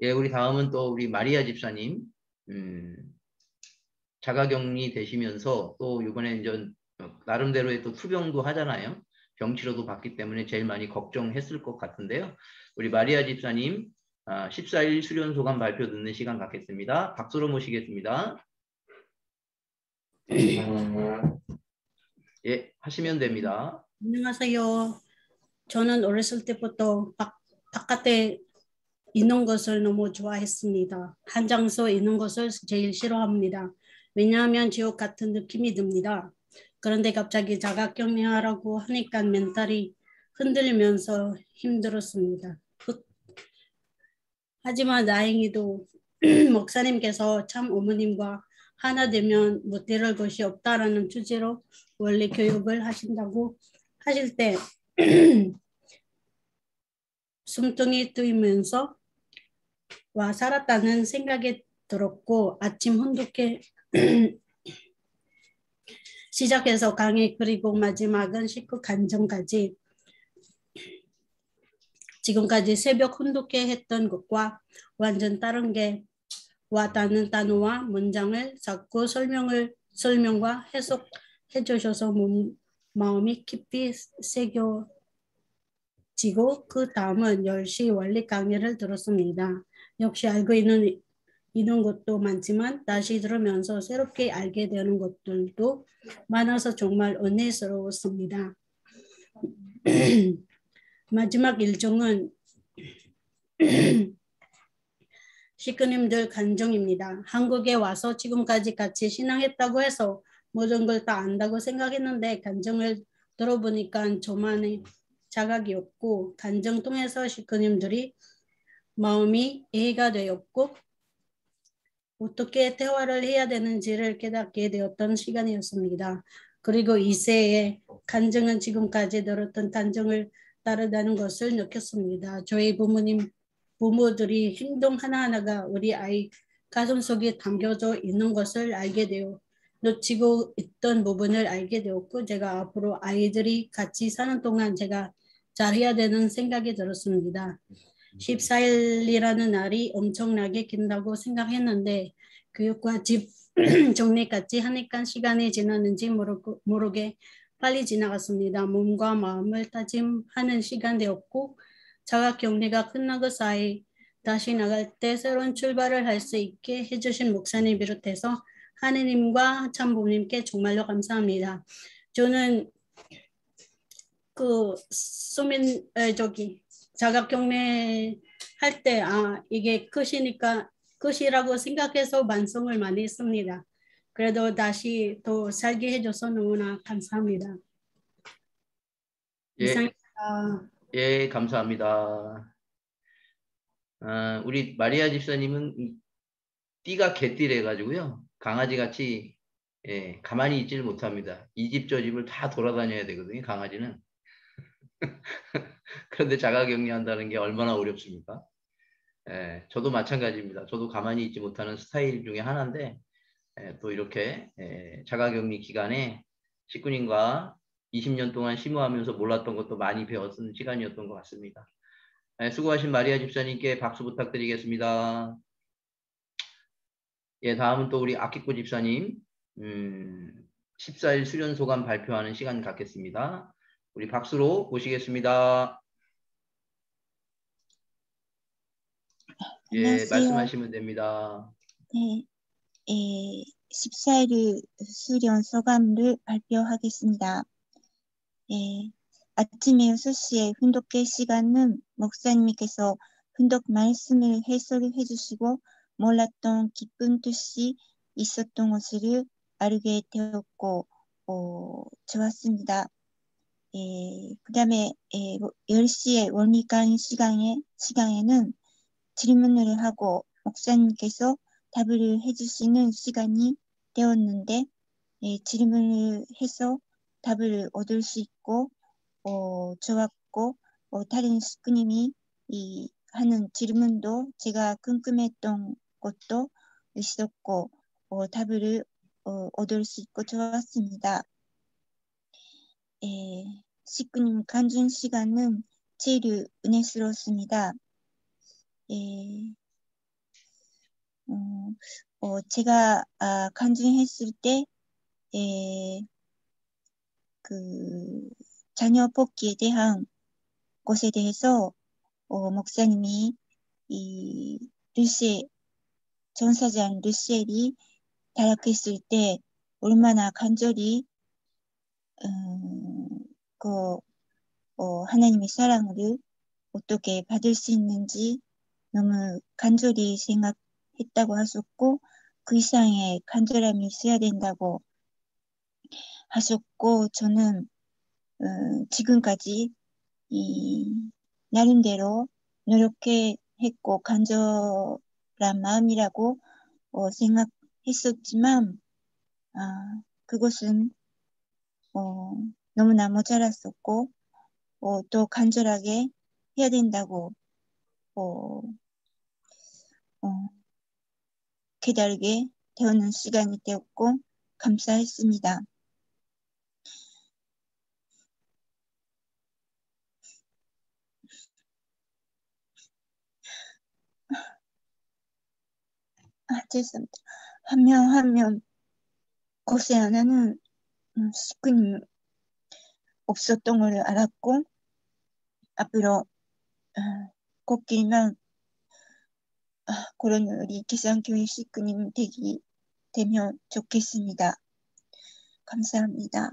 예, 우리 다음은 또 우리 마리아 집사님 자가격리 되시면서 또 이번에 이제 나름대로의 또 투병도 하잖아요. 병치료도 받기 때문에 제일 많이 걱정했을 것 같은데요. 우리 마리아 집사님 14일 수련 소감 발표 듣는 시간 갖겠습니다. 박수로 모시겠습니다. 예, 하시면 됩니다. 안녕하세요. 저는 어렸을 때부터 바깥에 있는 것을 너무 좋아했습니다. 한 장소에 있는 것을 제일 싫어합니다. 왜냐하면 지옥 같은 느낌이 듭니다. 그런데 갑자기 자가격리하라고 하니까 멘탈이 흔들리면서 힘들었습니다. 하지만 다행히도 목사님께서 참 어머님과 하나 되면 못 이룰 것이 없다라는 주제로 원래 교육을 하신다고 하실 때 숨통이 트이면서 와 살았다는 생각이 들었고 아침 혼독회 시작해서 강의 그리고 마지막은 식구 간정까지 지금까지 새벽 혼독회 했던 것과 완전 다른 게 와닿는 단어와 문장을 자꾸 설명과 해석해 주셔서 마음이 깊이 새겨지고 그 다음은 10시 원리 강의를 들었습니다. 역시 알고 있는 것도 많지만 다시 들으면서 새롭게 알게 되는 것들도 많아서 정말 은혜스러웠습니다. 마지막 일정은 식구님들 간증입니다. 한국에 와서 지금까지 같이 신앙했다고 해서 모든 걸 다 안다고 생각했는데 간증을 들어보니까 저만의 자각이 없고 간증 통해서 식구님들이 마음이 이해가 되었고 어떻게 대화를 해야 되는지를 깨닫게 되었던 시간이었습니다. 그리고 2세의 간증은 지금까지 들었던 간증을 따르다는 것을 느꼈습니다. 저희 부모들이 행동 하나하나가 우리 아이 가슴속에 담겨져 있는 것을 알게 되어 놓치고 있던 부분을 알게 되었고 제가 앞으로 아이들이 같이 사는 동안 제가 잘해야 되는 생각이 들었습니다. 14일이라는 날이 엄청나게 긴다고 생각했는데 교육과 집 정리까지 하니까 시간이 지났는지 모르게 빨리 지나갔습니다. 몸과 마음을 다짐하는 시간 되었고 자가격리가 끝나고 사이 다시 나갈 때 새로운 출발을 할 수 있게 해주신 목사님 비롯해서 하느님과 참부모님께 정말로 감사합니다. 저는 자가격리 할 때 이게 끝이라고 생각해서 반성을 많이 했습니다. 그래도 다시 또 살게 해줘서 너무나 감사합니다. 예, 이상입니다. 예, 감사합니다. 우리 마리아 집사님은 이 띠가 개띠래 가지고요. 강아지같이 예, 가만히 있지를 못합니다. 이 집 저 집을 다 돌아다녀야 되거든요. 강아지는. 그런데 자가격리한다는 게 얼마나 어렵습니까? 예, 저도 마찬가지입니다. 저도 가만히 있지 못하는 스타일 중에 하나인데 예, 또 이렇게 자가격리 기간에 식구님과 20년 동안 심호하면서 몰랐던 것도 많이 배웠던 시간이었던 것 같습니다. 예, 수고하신 마리아 집사님께 박수 부탁드리겠습니다. 예, 다음은 또 우리 아키코 집사님 14일 수련 소감 발표하는 시간 갖겠습니다. 우리 박수로 모시겠습니다. 예, 안녕하세요. 말씀하시면 됩니다. 네, 14일 수련 소감을 발표하겠습니다. 아침에 6시에 훈독회 시간은 목사님께서 훈독 말씀을 해설해 주시고 몰랐던 기쁜 뜻이 있었던 것을 알게 되었고 좋았습니다. 그 다음에 10시에 원리 강의 시간에는 질문을 하고 목사님께서 답을 해주시는 시간이 되었는데 질문을 해서 답을 얻을 수 있고 좋았고 다른 식구님이 하는 질문도 제가 궁금했던 것도 있었고 답을 얻을 수 있고 좋았습니다. 식구님 간증 시간은 제일 은혜스러웠습니다. 제가 간증했을 때 그 자녀 복귀에 대한 것에 대해서 목사님이 이 전사장 르셀이 타락했을 때 얼마나 간절히 하나님의 사랑을 어떻게 받을 수 있는지 너무 간절히 생각했다고 하셨고 그 이상의 간절함이 있어야 된다고 하셨고 저는 지금까지 나름대로 노력했고 간절한 마음이라고 생각했었지만 그것은 너무나 모자랐었고 또 간절하게 해야 된다고 깨달게 되는 시간이 되었고 감사했습니다. 죄송합니다. 한 명 한 명 고생 안 하는 식구님 없었던 걸 알았고 앞으로 꽃길만 그런 우리 기상교회 식구님 되면 좋겠습니다. 감사합니다.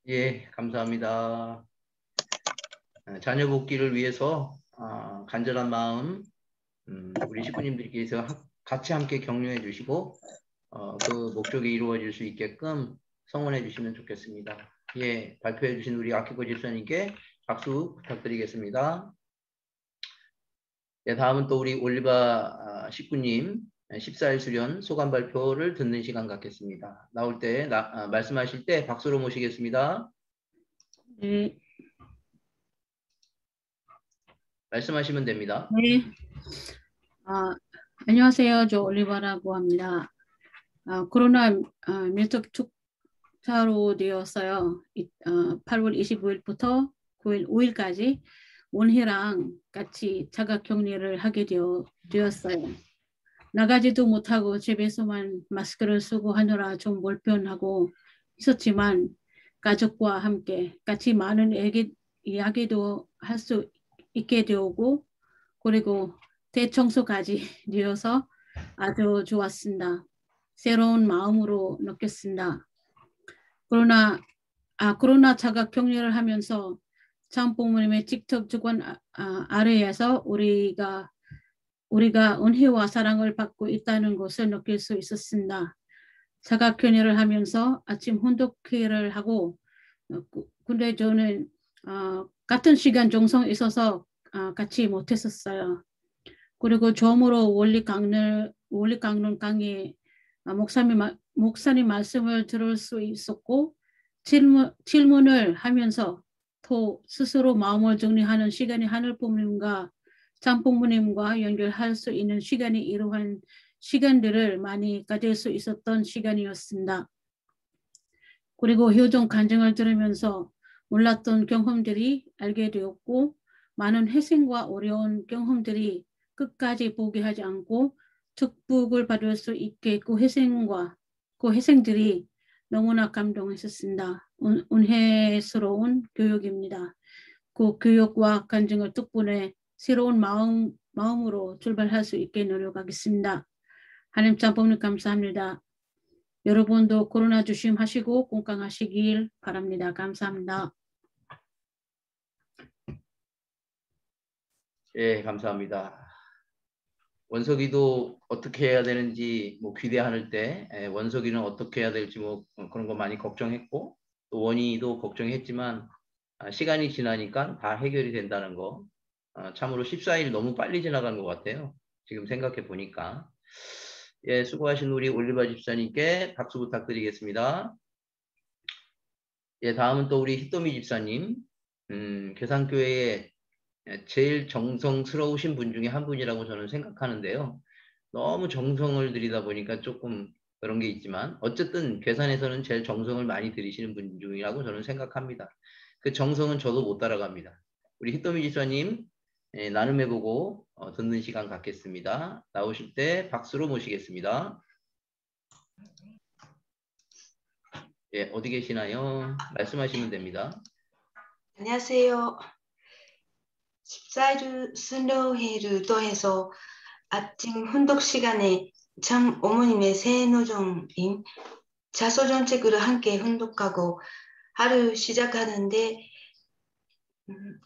예, 감사합니다. 자녀 복귀를 위해서 간절한 마음 우리 식구님들께서 같이 함께 격려해 주시고 그 목적이 이루어질 수 있게끔 성원해 주시면 좋겠습니다. 예, 발표해 주신 우리 아키코 집사님께 박수 부탁드리겠습니다. 예, 다음은 또 우리 올리바 식구님 14일 수련 소감 발표를 듣는 시간 갖겠습니다. 나올 때 말씀하실 때 박수로 모시겠습니다. 네. 말씀하시면 됩니다. 네. 안녕하세요. 저 올리바라고 합니다. 코로나 밀접 축사로 되었어요. 8월 25일부터 9일 5일까지 원희랑 같이 자가격리를 하게 되었어요. 나가지도 못하고 집에서만 마스크를 쓰고 하느라 좀 불편하고 있었지만 가족과 함께 같이 많은 이야기도 할 수 있게 되고 그리고 대청소까지 되어서 아주 좋았습니다. 새로운 마음으로 느꼈습니다. 코로나 자가격리를 하면서 참 부모님의 직접 주권 아래에서 우리가 우리가 은혜와 사랑을 받고 있다는 것을 느낄 수 있었습니다. 사각교회를 하면서 아침 혼독회를 하고 근데 저는 같은 시간 정성이 있어서 같이 못했었어요. 그리고 처음으로 원리 강론 강의 목사님 말씀을 들을 수 있었고 질문을 하면서 또 스스로 마음을 정리하는 시간이 하늘부모님과 장부모님과 연결할 수 있는 시간이 이러한 시간들을 많이 가질 수 있었던 시간이었습니다. 그리고 효정 간증을 들으면서 몰랐던 경험들이 알게 되었고 많은 희생과 어려운 경험들이 끝까지 포기하지 않고 축복을 받을 수 있게 그 희생들이 너무나 감동했었습니다. 은혜스러운 교육입니다. 그 교육과 간증을 덕분에 새로운 마음으로 출발할 수 있게 노력하겠습니다. 하나님 참 감사합니다. 여러분도 코로나 조심하시고 건강하시길 바랍니다. 감사합니다. 예, 감사합니다. 원석이도 어떻게 해야 되는지 귀대하는 때 원석이는 어떻게 해야 될지 그런 거 많이 걱정했고 또 원희도 걱정했지만 시간이 지나니까 다 해결이 된다는 거 참으로 14일 너무 빨리 지나간 것 같아요. 지금 생각해 보니까. 예, 수고하신 우리 올리바 집사님께 박수 부탁드리겠습니다. 예, 다음은 또 우리 히토미 집사님. 계산교회에 제일 정성스러우신 분 중에 한 분이라고 저는 생각하는데요. 너무 정성을 들이다 보니까 조금 그런 게 있지만 어쨌든 계산에서는 제일 정성을 많이 들이시는 분 중이라고 저는 생각합니다. 그 정성은 저도 못 따라갑니다. 우리 히토미 집사님 나눔해보고 듣는 시간 갖겠습니다. 나오실 때 박수로 모시겠습니다. 예, 어디 계시나요? 말씀하시면 됩니다. 안녕하세요. 14일 순례회를 통해서 아침 혼독 시간에 참 어머님의 새노정인 자소정책으로 함께 혼독하고 하루 시작하는데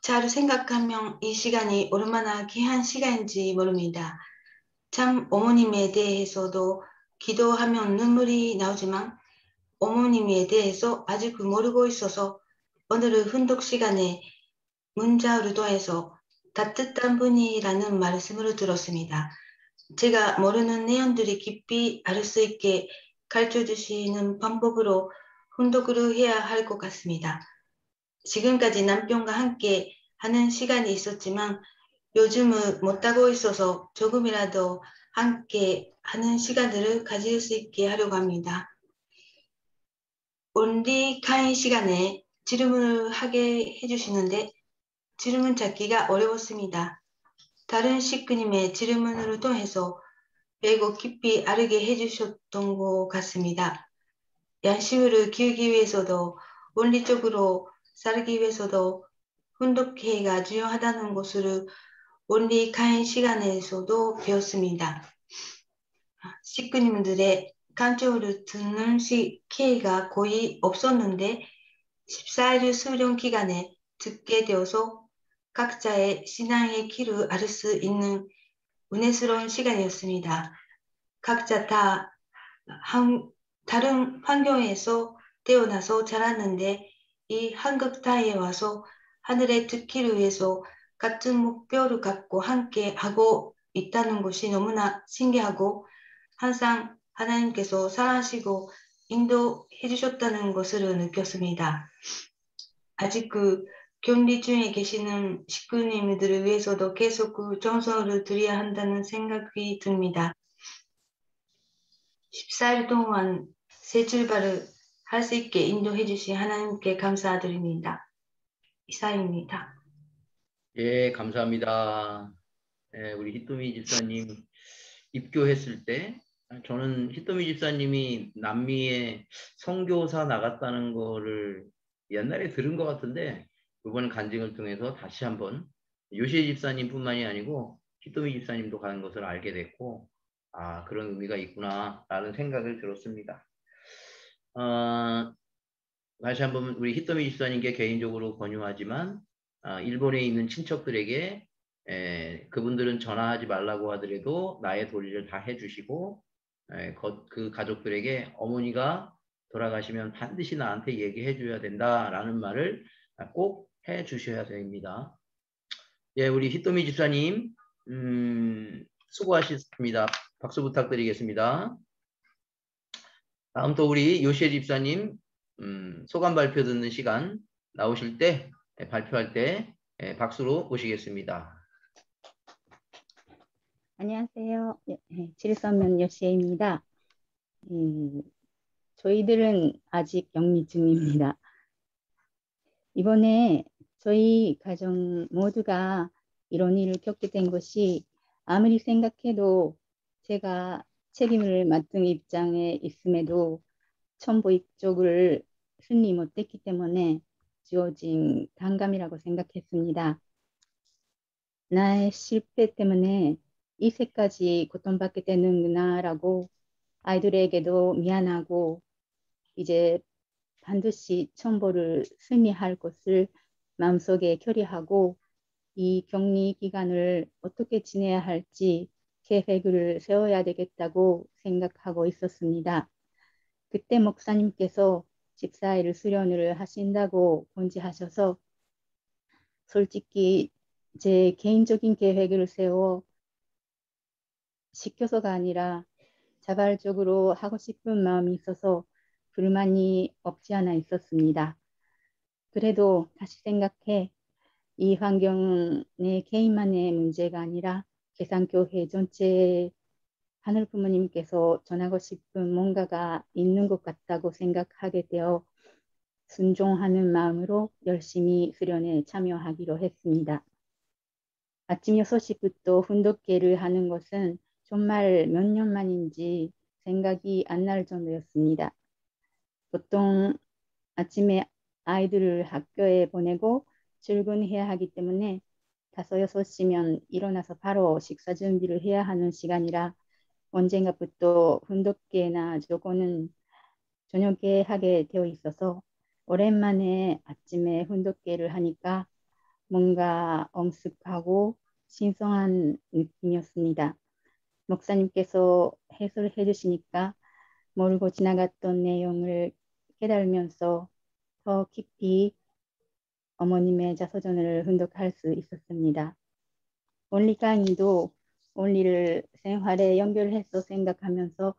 잘 생각하면 이 시간이 얼마나 귀한 시간인지 모릅니다. 참 어머님에 대해서도 기도하면 눈물이 나오지만 어머님에 대해서 아직 모르고 있어서 오늘의 훈독 시간에 문자를 통해서 따뜻한 분이라는 말씀을 들었습니다. 제가 모르는 내용들이 깊이 알 수 있게 가르쳐 주시는 방법으로 훈독을 해야 할 것 같습니다. 지금까지 남편과 함께 하는 시간이 있었지만 요즘은 못하고 있어서 조금이라도 함께 하는 시간들을 가질 수 있게 하려고 합니다. 온리 강의 시간에 질문을 하게 해주시는데 질문 찾기가 어려웠습니다. 다른 식구님의 질문을 통해서 배고 깊이 알게 해주셨던 것 같습니다. 양심을 키우기 위해서도 원리적으로 살기 위해서도 훈독회가 중요하다는 것을 원리 강의 시간에서도 배웠습니다. 식구님들의 간증을 듣는 기회가 거의 없었는데 14일 수련 기간에 듣게 되어서 각자의 신앙의 길을 알 수 있는 은혜스러운 시간이었습니다. 각자 다 다른 환경에서 태어나서 자랐는데 이 한국 땅에 와서 하늘의 듣기를 위해서 같은 목표를 갖고 함께 하고 있다는 것이 너무나 신기하고 항상 하나님께서 사랑하시고 인도해 주셨다는 것을 느꼈습니다. 아직 격리 중에 계시는 식구님들을 위해서도 계속 정성을 들여야 한다는 생각이 듭니다. 14일 동안 새 출발을 할 수 있게 인도해 주신 하나님께 감사드립니다. 이사입니다. 예, 감사합니다. 예, 우리 히토미 집사님 입교했을 때 저는 히토미 집사님이 남미에 선교사 나갔다는 거를 옛날에 들은 것 같은데 이번 간증을 통해서 다시 한번 요시에 집사님뿐만이 아니고 히토미 집사님도 가는 것을 알게 됐고 그런 의미가 있구나라는 생각을 들었습니다. 다시 한번 우리 히토미 집사님께 개인적으로 권유하지만 일본에 있는 친척들에게 그분들은 전화하지 말라고 하더라도 나의 도리를 다 해주시고 그 가족들에게 어머니가 돌아가시면 반드시 나한테 얘기해 줘야 된다라는 말을 꼭 해 주셔야 됩니다. 예, 우리 히토미 집사님 수고하셨습니다. 박수 부탁드리겠습니다. 다음 또 우리 요시에 집사님 소감 발표 듣는 시간 나오실 때 발표할 때 박수로 모시겠습니다. 안녕하세요. 칠선면 요시에입니다. 저희들은 아직 격리 중입니다. 이번에 저희 가정 모두가 이런 일을 겪게 된 것이 아무리 생각해도 제가 책임을 맡은 입장에 있음에도 천보익 쪽을 승리 못했기 때문에 주어진 단감이라고 생각했습니다. 나의 실패 때문에 이새까지 고통받게 되는구나라고 아이들에게도 미안하고 이제 반드시 천보를 승리할 것을 마음속에 결의하고 이 격리 기간을 어떻게 지내야 할지 계획을 세워야 되겠다고 생각하고 있었습니다. 그때 목사님께서 집사일 수련을 하신다고 권지하셔서 솔직히 제 개인적인 계획을 세워 시켜서가 아니라 자발적으로 하고 싶은 마음이 있어서 불만이 없지 않아 있었습니다. 그래도 다시 생각해 이 환경은 내 개인만의 문제가 아니라 계산교회 전체에 하늘 부모님께서 전하고 싶은 뭔가가 있는 것 같다고 생각하게 되어 순종하는 마음으로 열심히 수련에 참여하기로 했습니다. 아침 6시부터 훈독회를 하는 것은 정말 몇 년 만인지 생각이 안 날 정도였습니다. 보통 아침에 아이들을 학교에 보내고 출근해야 하기 때문에 5, 6시면 일어나서 바로 식사 준비를 해야 하는 시간이라 언젠가부터 훈독회나 저거는 저녁에 하게 되어 있어서 오랜만에 아침에 훈독회를 하니까 뭔가 엄숙하고 신선한 느낌이었습니다. 목사님께서 해설해 주시니까 모르고 지나갔던 내용을 깨달으면서 더 깊이 어머님의 자서전을 훈독할 수 있었습니다. 원리 강의도 원리를 생활에 연결해서 생각하면서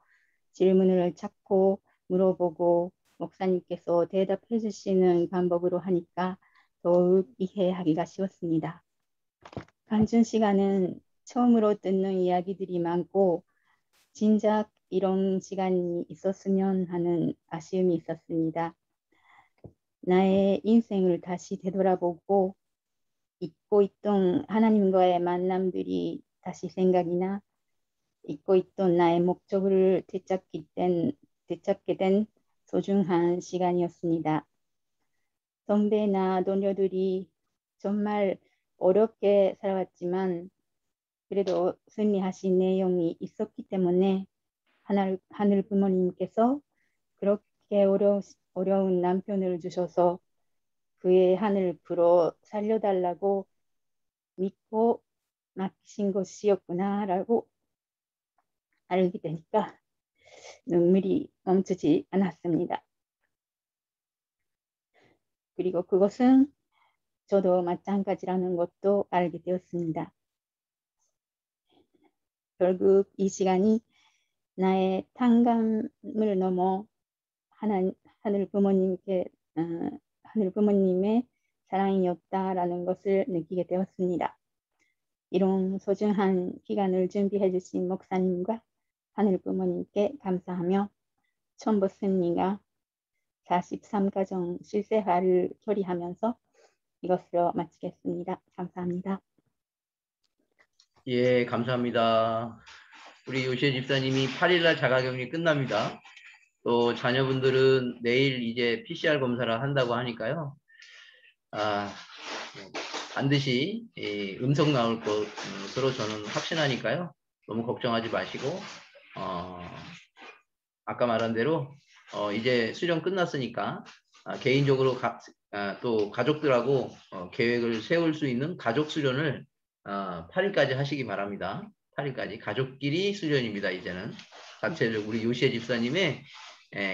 질문을 찾고 물어보고 목사님께서 대답해 주시는 방법으로 하니까 더욱 이해하기가 쉬웠습니다. 간증 시간은 처음으로 듣는 이야기들이 많고 진작 이런 시간이 있었으면 하는 아쉬움이 있었습니다. 나의 인생을 다시 되돌아보고 잊고 있던 하나님과의 만남들이 다시 생각이나 잊고 있던 나의 목적을 되찾게 된 소중한 시간이었습니다. 선배나 동료들이 정말 어렵게 살아왔지만 그래도 승리하신 내용이 있었기 때문에 하늘 부모님께서 그렇게 어려운 남편을 주셔서 그의 하늘 불어 살려달라고 믿고 맡기신 것이었구나라고 알게 되니까 눈물이 멈추지 않았습니다. 그리고 그것은 저도 마찬가지라는 것도 알게 되었습니다. 결국 이 시간이 나의 탕감을 넘어 하늘 부모님의 사랑이었다라는 것을 느끼게 되었습니다. 이런 소중한 기간을 준비해 주신 목사님과 하늘 부모님께 감사하며 천보 승리가 43가정 실세화를 결의하면서 이것으로 마치겠습니다. 감사합니다. 예, 감사합니다. 우리 요시에 집사님이 8일날 자가격리 끝납니다. 또 자녀분들은 내일 이제 PCR 검사를 한다고 하니까요. 반드시 음성 나올 것으로 저는 확신하니까요. 너무 걱정하지 마시고 아까 말한 대로 이제 수련 끝났으니까 개인적으로 또 가족들하고 계획을 세울 수 있는 가족 수련을 8일까지 하시기 바랍니다. 8일까지 가족끼리 수련입니다. 이제는 자체적으로 우리 요시에 집사님의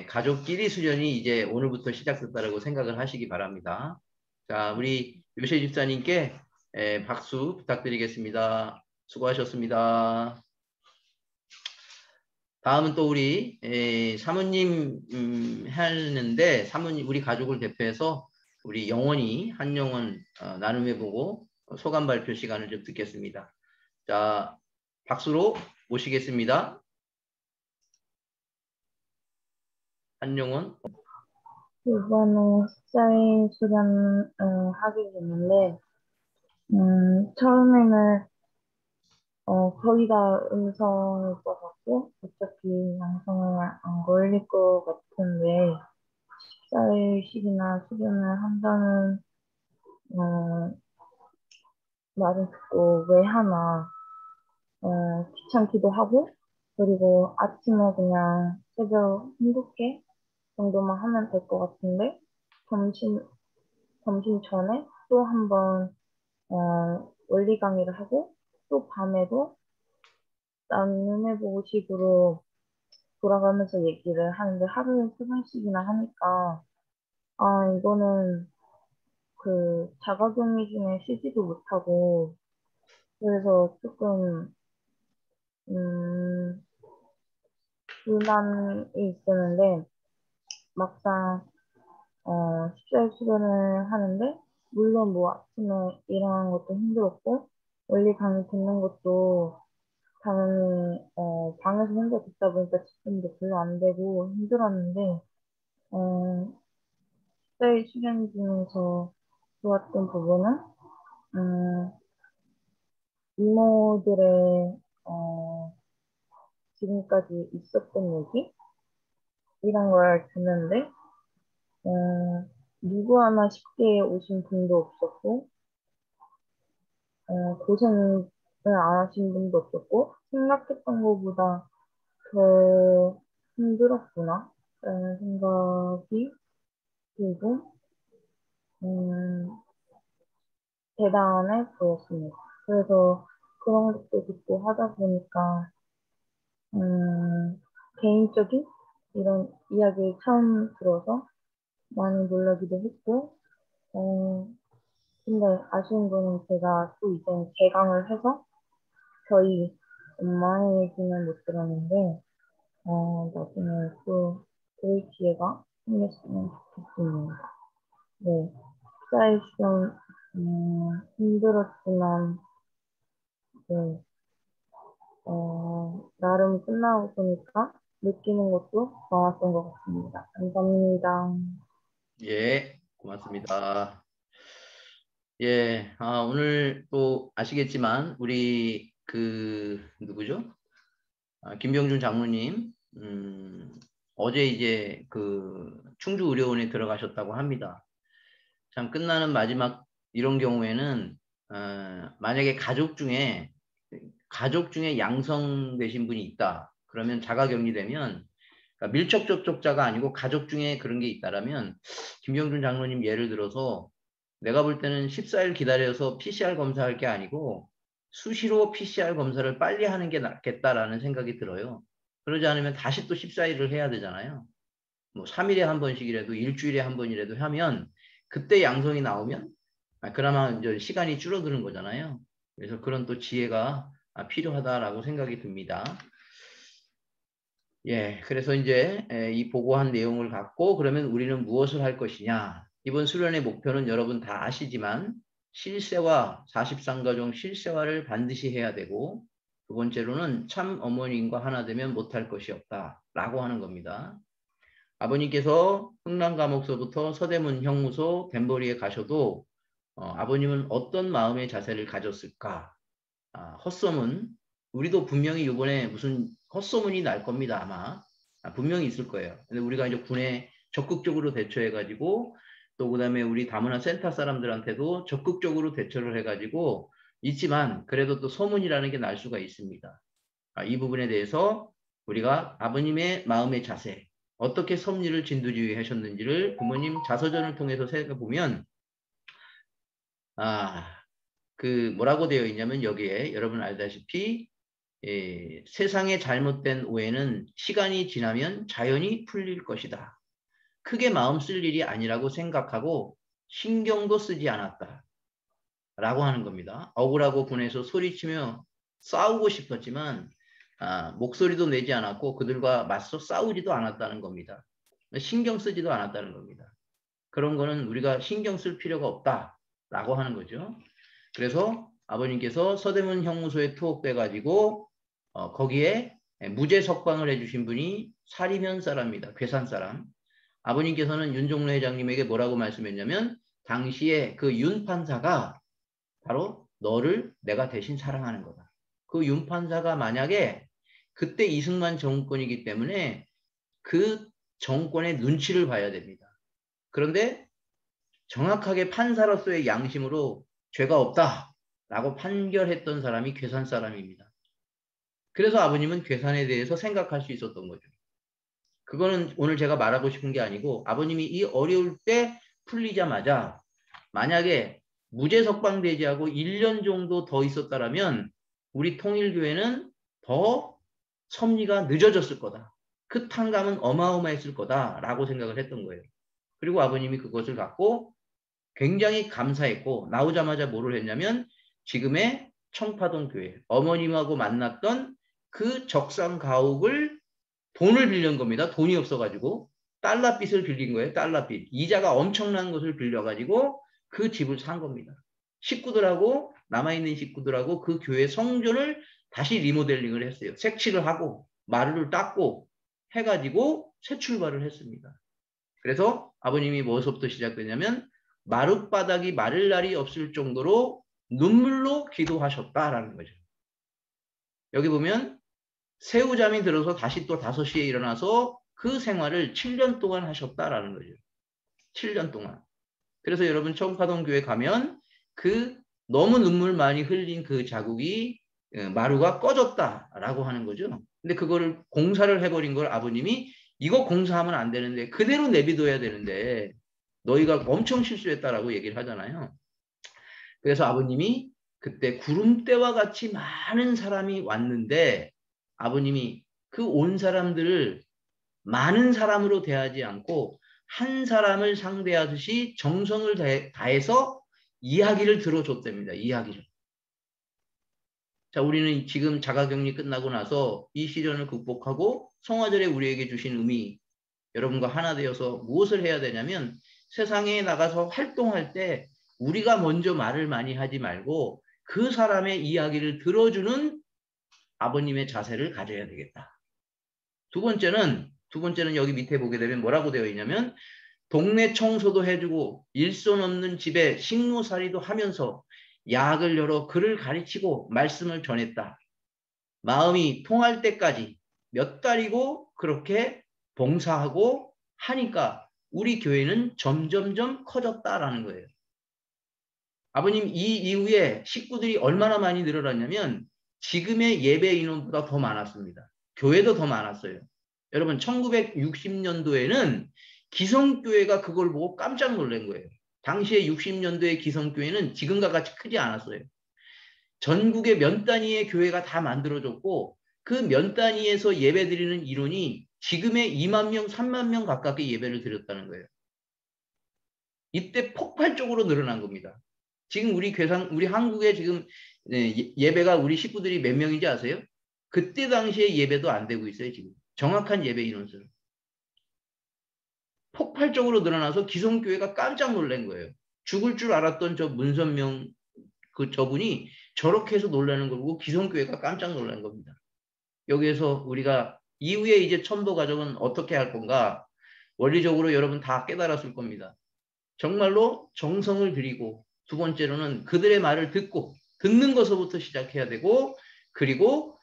가족끼리 수련이 이제 오늘부터 시작됐다라고 생각을 하시기 바랍니다. 자, 우리 요시에 집사님께 박수 부탁드리겠습니다. 수고하셨습니다. 다음은 또 우리 사모님 하는데 사모님 우리 가족을 대표해서 우리 영원히 한영원 나눔해보고 소감 발표 시간을 좀 듣겠습니다. 자, 박수로 모시겠습니다. 한영원. 이번에 십사일 수련을 하게 됐는데 처음에는 거의 다 음성일 것 같고 어차피 양성을 안 걸릴 것 같은데 14일씩이나 수련을 한다는 말을 듣고 왜 하나 귀찮기도 하고 그리고 아침에 그냥 새벽 7개 정도만 하면 될 것 같은데 점심 전에 또 한번 원리 강의를 하고 또 밤에도 나눔해보고 식으로 돌아가면서 얘기를 하는데 하루에 3번씩이나 하니까 이거는 그 자가격리 중에 쉬지도 못하고 그래서 조금 불만이 있었는데 막상 14일 수련을 하는데 물론 뭐 아침에 일어나는 것도 힘들었고 원리 강의 듣는 것도 당연히 방에서 혼자 듣다 보니까 집중도 별로 안 되고 힘들었는데 14일 수련 중에서 좋았던 부분은 이모들의 지금까지 있었던 얘기 이런 걸 듣는데 누구 하나 쉽게 오신 분도 없었고 고생을 안 하신 분도 없었고 생각했던 것보다 더 힘들었구나 라는 생각이 들고 대단해 보였습니다. 그래서 그런 것도 듣고 하다 보니까 개인적인 이런 이야기를 처음 들어서 많이 놀라기도 했고 근데 아쉬운 거는 제가 또 이제 개강을 해서 저희 엄마의 얘기는 못 들었는데 나중에 또 그럴 기회가 생겼으면 좋겠습니다. 네, 사이 시험 힘들었지만 네, 나름 끝나고 보니까 느끼는 것도 많았던 것 같습니다. 감사합니다. 예, 고맙습니다. 예, 오늘 또 아시겠지만 우리 누구죠? 김병준 장로님 어제 이제 충주 의료원에 들어가셨다고 합니다. 참 끝나는 마지막 이런 경우에는 만약에 가족 중에 양성되신 분이 있다. 그러면 자가격리되면 그러니까 밀접 접촉자가 아니고 가족 중에 그런 게 있다라면 김병준 장로님 예를 들어서 내가 볼 때는 14일 기다려서 PCR 검사할 게 아니고 수시로 PCR 검사를 빨리 하는 게 낫겠다라는 생각이 들어요. 그러지 않으면 다시 또 14일을 해야 되잖아요. 뭐 3일에 한 번씩이라도 일주일에 한 번이라도 하면 그때 양성이 나오면 그나마 이제 시간이 줄어드는 거잖아요. 그래서 그런 또 지혜가 필요하다라고 생각이 듭니다. 예, 그래서 이제 이 보고한 내용을 갖고 그러면 우리는 무엇을 할 것이냐. 이번 수련의 목표는 여러분 다 아시지만 실세화, 43가정 실세화를 반드시 해야 되고 두 번째로는 참 어머님과 하나 되면 못할 것이 없다라고 하는 겁니다. 아버님께서 흥남감옥서부터 서대문 형무소 덴버리에 가셔도 아버님은 어떤 마음의 자세를 가졌을까? 헛소문, 우리도 분명히 이번에 무슨 헛소문이 날 겁니다. 아마 분명히 있을 거예요. 근데 우리가 이제 군에 적극적으로 대처해가지고 또 그다음에 우리 다문화 센터 사람들한테도 적극적으로 대처를 해가지고 있지만 그래도 또 소문이라는 게 날 수가 있습니다. 이 부분에 대해서 우리가 아버님의 마음의 자세, 어떻게 섭리를 진두지휘하셨는지를 부모님 자서전을 통해서 살펴보면 그 뭐라고 되어 있냐면 여기에 여러분 알다시피 세상의 잘못된 오해는 시간이 지나면 자연히 풀릴 것이다. 크게 마음 쓸 일이 아니라고 생각하고 신경도 쓰지 않았다. 라고 하는 겁니다. 억울하고 분해서 소리치며 싸우고 싶었지만 목소리도 내지 않았고 그들과 맞서 싸우지도 않았다는 겁니다. 신경 쓰지도 않았다는 겁니다. 그런 거는 우리가 신경 쓸 필요가 없다라고 하는 거죠. 그래서 아버님께서 서대문 형무소에 투옥돼 가지고 거기에 무죄 석방을 해주신 분이 사리면 사람입니다. 괴산 사람. 아버님께서는 윤종로 회장님에게 뭐라고 말씀했냐면 당시에 그 윤 판사가 바로 너를 내가 대신 사랑하는 거다. 그 윤 판사가 만약에 그때 이승만 정권이기 때문에 그 정권의 눈치를 봐야 됩니다. 그런데 정확하게 판사로서의 양심으로 죄가 없다라고 판결했던 사람이 괴산 사람입니다. 그래서 아버님은 괴산에 대해서 생각할 수 있었던 거죠. 그거는 오늘 제가 말하고 싶은 게 아니고 아버님이 이 어려울 때 풀리자마자 만약에 무죄 석방되지 하고 1년 정도 더 있었다라면 우리 통일교회는 더 섭리가 늦어졌을 거다. 그 탕감은 어마어마했을 거다라고 생각을 했던 거예요. 그리고 아버님이 그것을 갖고 굉장히 감사했고 나오자마자 뭐를 했냐면 지금의 청파동 교회 어머님하고 만났던 그 적상 가옥을 돈을 빌린 겁니다. 돈이 없어가지고 달러빚을 빌린 거예요. 달러빚. 이자가 엄청난 것을 빌려가지고 그 집을 산 겁니다. 식구들하고 남아있는 식구들하고 그 교회 성전을 다시 리모델링을 했어요. 색칠을 하고 마루를 닦고 해가지고 새 출발을 했습니다. 그래서 아버님이 뭐서부터 시작되냐면 마룻바닥이 마를 날이 없을 정도로 눈물로 기도하셨다라는 거죠. 여기 보면 새우잠이 들어서 다시 또 5시에 일어나서 그 생활을 7년 동안 하셨다라는 거죠. 7년 동안. 그래서 여러분 청파동교회 가면 그 너무 눈물 많이 흘린 그 자국이 마루가 꺼졌다라고 하는 거죠. 근데 그거를 공사를 해버린 걸 아버님이 이거 공사하면 안 되는데 그대로 내비둬야 되는데 너희가 엄청 실수했다라고 얘기를 하잖아요. 그래서 아버님이 그때 구름대와 같이 많은 사람이 왔는데 아버님이 그 온 사람들을 많은 사람으로 대하지 않고 한 사람을 상대하듯이 정성을 다해서 이야기를 들어줬답니다. 이야기를. 자, 우리는 지금 자가격리 끝나고 나서 이 시련을 극복하고 성화절에 우리에게 주신 의미, 여러분과 하나 되어서 무엇을 해야 되냐면 세상에 나가서 활동할 때 우리가 먼저 말을 많이 하지 말고 그 사람의 이야기를 들어주는 아버님의 자세를 가져야 되겠다. 두 번째는 여기 밑에 보게 되면 뭐라고 되어 있냐면 동네 청소도 해주고 일손 없는 집에 식모살이도 하면서 약을 열어 글을 가르치고 말씀을 전했다. 마음이 통할 때까지 몇 달이고 그렇게 봉사하고 하니까 우리 교회는 점점점 커졌다라는 거예요. 아버님 이 이후에 식구들이 얼마나 많이 늘어났냐면 지금의 예배 인원보다 더 많았습니다. 교회도 더 많았어요. 여러분 1960년도에는 기성교회가 그걸 보고 깜짝 놀란 거예요. 당시에 60년도의 기성교회는 지금과 같이 크지 않았어요. 전국의 면 단위의 교회가 다 만들어졌고 그 면 단위에서 예배 드리는 인원이 지금의 2만 명, 3만 명 가깝게 예배를 드렸다는 거예요. 이때 폭발적으로 늘어난 겁니다. 지금 우리 한국에 지금 예배가 우리 식구들이 몇 명인지 아세요? 그때 당시에 예배도 안 되고 있어요. 지금 정확한 예배 인원수는 폭발적으로 늘어나서 기성교회가 깜짝 놀란 거예요. 죽을 줄 알았던 저 문선명 저분이 저렇게 해서 놀라는 걸 보고 기성교회가 깜짝 놀란 겁니다. 여기에서 우리가 이후에 이제 천도 가정은 어떻게 할 건가? 원리적으로 여러분 다 깨달았을 겁니다. 정말로 정성을 들이고 두 번째로는 그들의 말을 듣는 것부터 시작해야 되고 그리고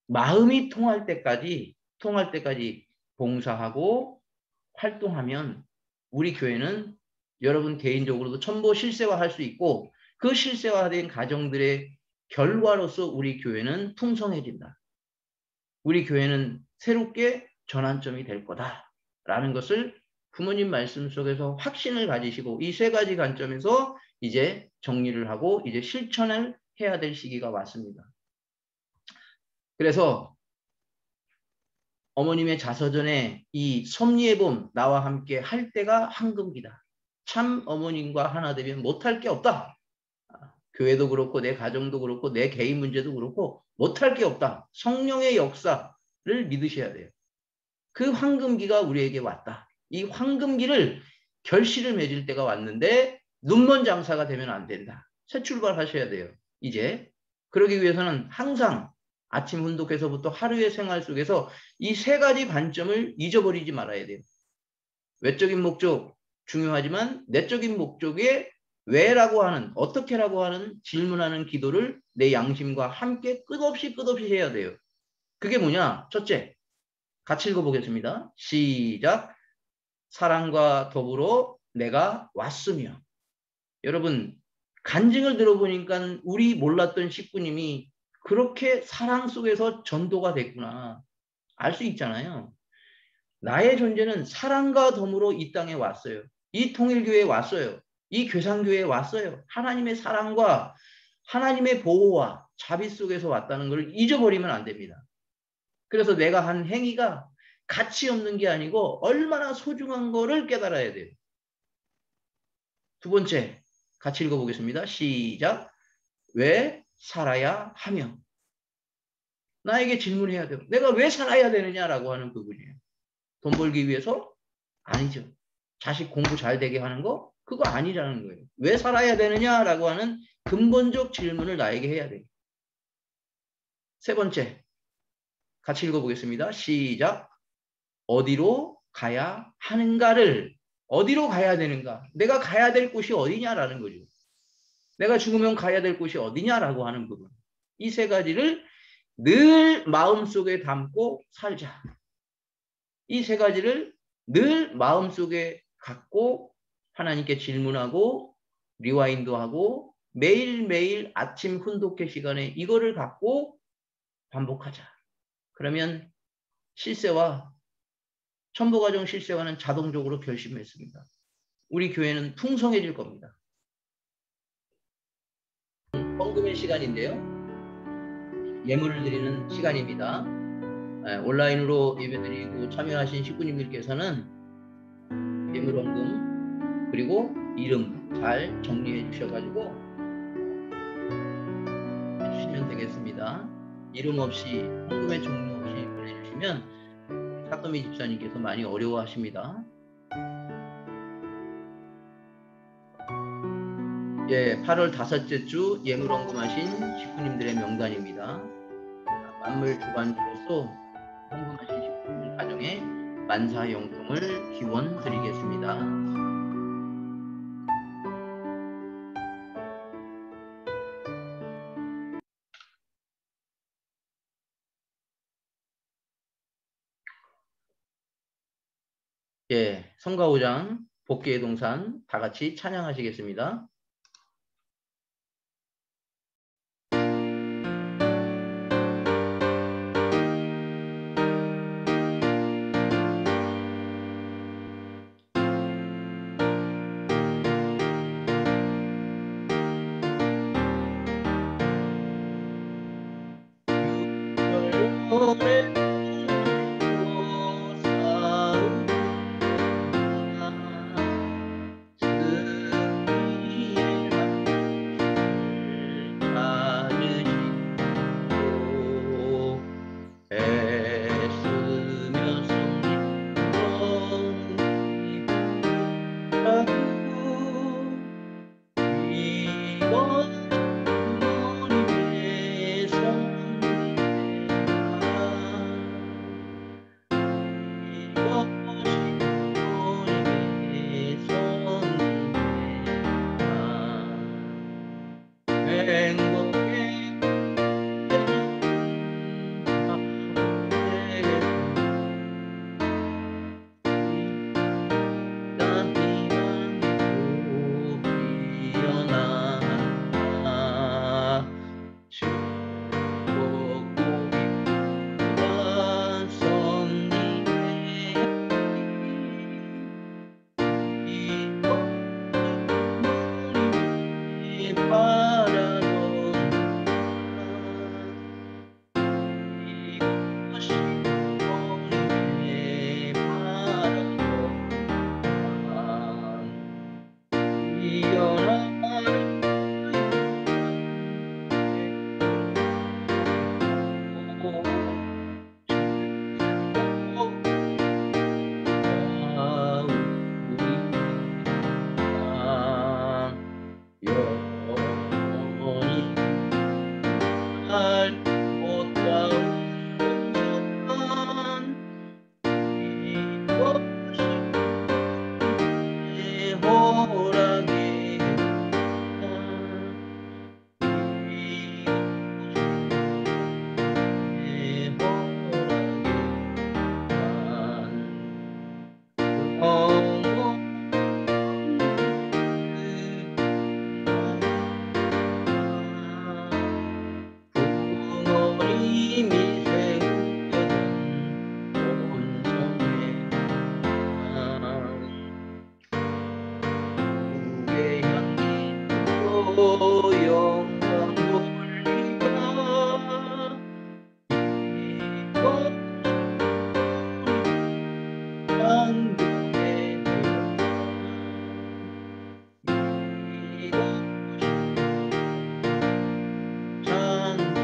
마음이 통할 때까지 봉사하고 활동하면 우리 교회는 여러분 개인적으로도 천보 실세화할 수 있고 그 실세화된 가정들의 결과로서 우리 교회는 풍성해진다. 우리 교회는 새롭게 전환점이 될 거다라는 것을 부모님 말씀 속에서 확신을 가지시고 이 세 가지 관점에서 이제 정리를 하고 이제 실천을 해야 될 시기가 왔습니다. 그래서 어머님의 자서전에 이 섭리의 봄 나와 함께 할 때가 황금기다. 참 어머님과 하나 되면 못할 게 없다. 교회도 그렇고 내 가정도 그렇고 내 개인 문제도 그렇고 못할 게 없다. 성령의 역사를 믿으셔야 돼요. 그 황금기가 우리에게 왔다. 이 황금기를 결실을 맺을 때가 왔는데 눈먼 장사가 되면 안 된다. 새 출발하셔야 돼요. 이제 그러기 위해서는 항상 아침 훈독에서부터 하루의 생활 속에서 이 세 가지 관점을 잊어버리지 말아야 돼요. 외적인 목적 중요하지만 내적인 목적에 왜라고 하는 어떻게라고 하는 질문하는 기도를 내 양심과 함께 끝없이 해야 돼요. 그게 뭐냐? 첫째, 같이 읽어보겠습니다. 시작. 사랑과 더불어 내가 왔으며. 여러분 간증을 들어보니까 우리 몰랐던 식구님이 그렇게 사랑 속에서 전도가 됐구나 알 수 있잖아요. 나의 존재는 사랑과 더불어 이 땅에 왔어요. 이 통일교회에 왔어요. 이 괴산교회에 왔어요. 하나님의 사랑과 하나님의 보호와 자비 속에서 왔다는 걸 잊어버리면 안 됩니다. 그래서 내가 한 행위가 가치 없는 게 아니고 얼마나 소중한 거를 깨달아야 돼요. 두 번째, 같이 읽어보겠습니다. 시작. 왜 살아야 하며. 나에게 질문해야 돼요. 내가 왜 살아야 되느냐라고 하는 부분이에요. 돈 벌기 위해서? 아니죠. 자식 공부 잘 되게 하는 거? 그거 아니라는 거예요. 왜 살아야 되느냐라고 하는 근본적 질문을 나에게 해야 돼요. 세 번째, 같이 읽어보겠습니다. 시작. 어디로 가야 하는가를 어디로 가야 되는가? 내가 가야 될 곳이 어디냐라는 거죠. 내가 죽으면 가야 될 곳이 어디냐라고 하는 부분. 이 세 가지를 늘 마음속에 담고 살자. 이 세 가지를 늘 마음속에 갖고 하나님께 질문하고 리와인드하고 매일매일 아침 훈독회 시간에 이거를 갖고 반복하자. 그러면 실세와 천부가정 실세와는 자동적으로 결심했습니다. 우리 교회는 풍성해질 겁니다. 헌금의 시간인데요. 예물을 드리는 시간입니다. 온라인으로 예배드리고 참여하신 식구님들께서는 예물 헌금 그리고 이름 잘 정리해 주셔가지고 해주시면 되겠습니다. 이름 없이 헌금의 종류 없이 보내주시면 사토미 집사님께서 많이 어려워하십니다. 예, 8월 5째 주 예물 헌금하신 식구님들의 명단입니다. 만물 주관주로서 헌금하신 식구님들 가정에 만사형통을 기원 드리겠습니다. 예, 성가 5장 복귀의 동산 다 같이 찬양하시겠습니다. 영광 돌리라 창조의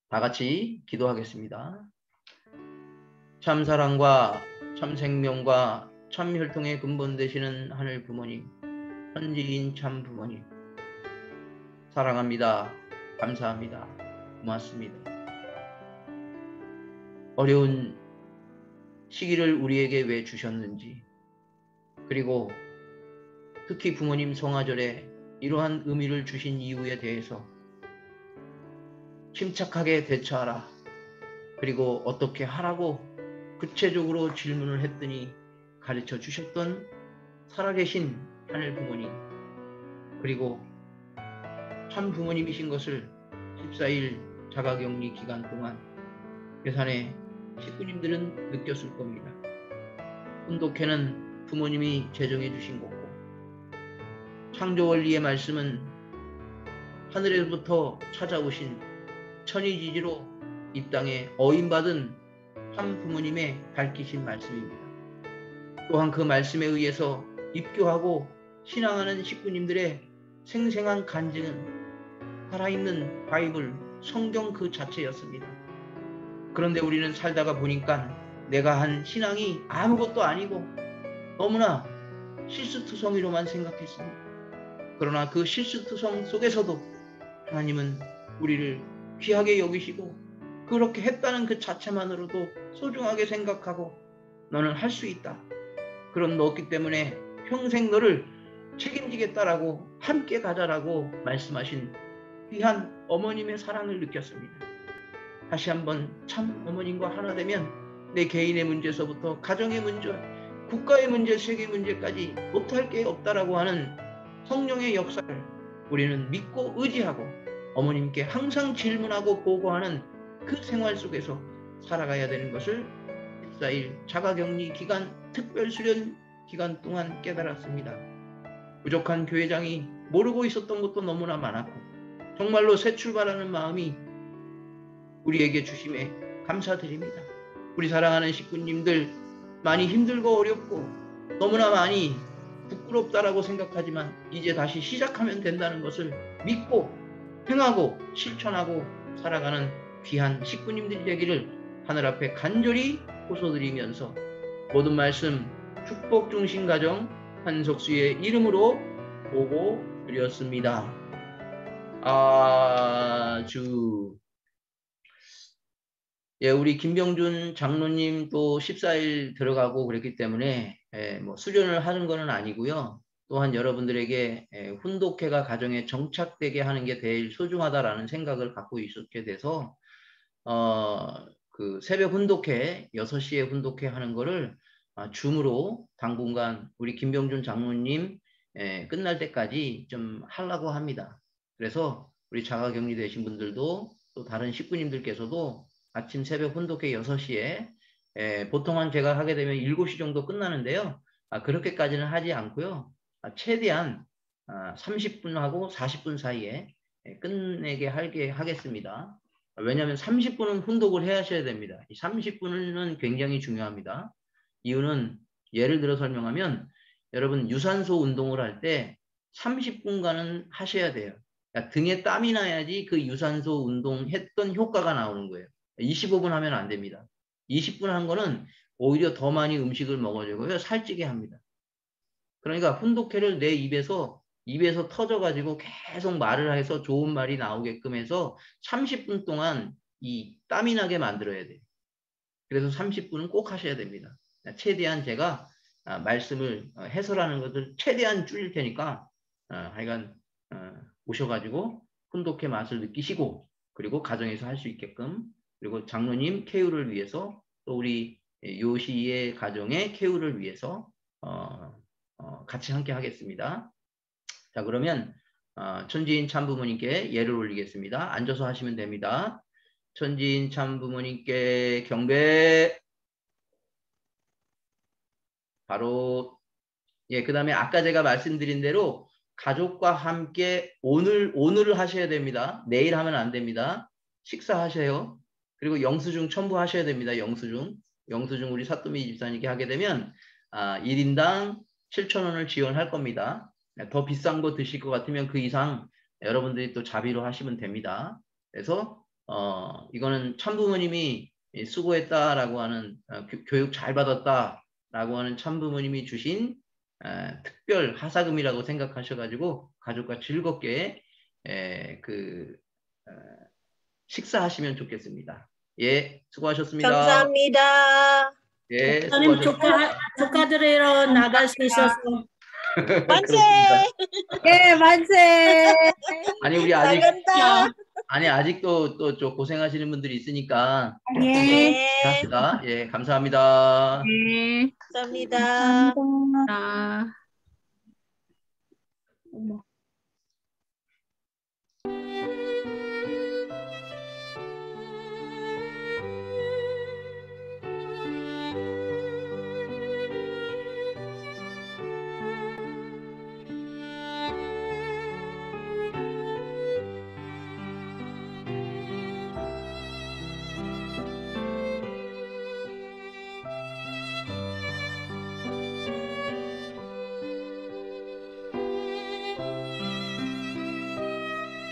다 같이 기도하겠습니다. 참 사랑과 참 생명과 참 혈통의 근본 되시는 하늘 부모님, 천지인 참 부모님, 사랑합니다. 감사합니다. 고맙습니다. 어려운 시기를 우리에게 왜 주셨는지, 그리고 특히 부모님 성화절에 이러한 의미를 주신 이유에 대해서 침착하게 대처하라. 그리고 어떻게 하라고 구체적으로 질문을 했더니 가르쳐 주셨던 살아계신 하늘 부모님, 그리고 참 부모님이신 것을 14일 자가격리 기간 동안 예산의 식구님들은 느꼈을 겁니다. 훈독회는 부모님이 제정해 주신 거고, 창조원리의 말씀은 하늘에서부터 찾아오신 천의지지로 이 땅에 어인받은 참 부모님의 밝히신 말씀입니다. 또한 그 말씀에 의해서 입교하고 신앙하는 식구님들의 생생한 간증은 살아있는 바이블, 성경 그 자체였습니다. 그런데 우리는 살다가 보니까 내가 한 신앙이 아무것도 아니고 너무나 실수투성이로만 생각했습니다. 그러나 그 실수투성 속에서도 하나님은 우리를 귀하게 여기시고 그렇게 했다는 그 자체만으로도 소중하게 생각하고 너는 할 수 있다. 그런 너였기 때문에 평생 너를 책임지겠다라고 함께 가자라고 말씀하신 귀한 어머님의 사랑을 느꼈습니다. 다시 한번 참 어머님과 하나 되면 내 개인의 문제에서부터 가정의 문제, 국가의 문제, 세계 문제까지 못할 게 없다라고 하는 성령의 역사를 우리는 믿고 의지하고 어머님께 항상 질문하고 보고하는 그 생활 속에서 살아가야 되는 것을 14일 자가격리 기간 특별수련 기간 동안 깨달았습니다. 부족한 교회장이 모르고 있었던 것도 너무나 많았고 정말로 새 출발하는 마음이 우리에게 주심에 감사드립니다. 우리 사랑하는 식구님들 많이 힘들고 어렵고 너무나 많이 부끄럽다라고 생각하지만 이제 다시 시작하면 된다는 것을 믿고 행하고 실천하고 살아가는 귀한 식구님들이 되기를 하늘 앞에 간절히 호소드리면서 모든 말씀 축복 중심 가정 한석수의 이름으로 보고 드렸습니다. 아주 예, 우리 김병준 장로님 또 14일 들어가고 그랬기 때문에 뭐 수련을 하는 것은 아니고요. 또한 여러분들에게 훈독회가 가정에 정착되게 하는 게 제일 소중하다라는 생각을 갖고 있었게 돼서 그 새벽 훈독회 6시에 훈독회 하는 거를 줌으로 당분간 우리 김병준 장로님 끝날 때까지 좀 하려고 합니다. 그래서 우리 자가격리 되신 분들도 또 다른 식구님들께서도 아침 새벽 훈독회 6시에 보통은 제가 하게 되면 7시 정도 끝나는데요. 그렇게까지는 하지 않고요. 최대한 30분하고 40분 사이에 끝내게 하겠습니다. 왜냐하면 30분은 훈독을 하셔야 됩니다. 30분은 굉장히 중요합니다. 이유는 예를 들어 설명하면 여러분 유산소 운동을 할 때 30분간은 하셔야 돼요. 그러니까 등에 땀이 나야지 그 유산소 운동했던 효과가 나오는 거예요. 25분 하면 안 됩니다. 20분 한 거는 오히려 더 많이 음식을 먹어주고요. 살찌게 합니다. 그러니까 훈독회를 내 입에서 터져가지고 계속 말을 해서 좋은 말이 나오게끔 해서 30분 동안 이 땀이 나게 만들어야 돼요. 그래서 30분은 꼭 하셔야 됩니다. 최대한 제가 말씀을 해설하는 것을 최대한 줄일 테니까 하여간 오셔가지고 훈독회 맛을 느끼시고 그리고 가정에서 할 수 있게끔 그리고 장로님 케어를 위해서 또 우리 요시의 가정의 케어를 위해서 같이 함께 하겠습니다. 자, 그러면 천지인 참부모님께 예를 올리겠습니다. 앉아서 하시면 됩니다. 천지인 참부모님께 경배. 바로 예, 그다음에 아까 제가 말씀드린 대로 가족과 함께 오늘을 하셔야 됩니다. 내일 하면 안 됩니다. 식사하셔요. 그리고 영수증 첨부하셔야 됩니다. 영수증 우리 사또미 집사님께 하게 되면 1인당 7,000원을 지원할 겁니다. 더 비싼 거 드실 것 같으면 그 이상 여러분들이 또 자비로 하시면 됩니다. 그래서 이거는 참부모님이 수고했다라고 하는 교육 잘 받았다라고 하는 참부모님이 주신 특별 하사금이라고 생각하셔가지고 가족과 즐겁게 식사하시면 좋겠습니다. 예, 수고하셨습니다. 감사합니다. 예, 목사님 수고하셨습니다. 축하드려요. 나갈 수 있어서. 만세! 예, 만세! 아니 우리 아직도 또 고생하시는 분들이 있으니까 예. 합시다. 예, 감사합니다. 예. 감사합니다. 아. 어머.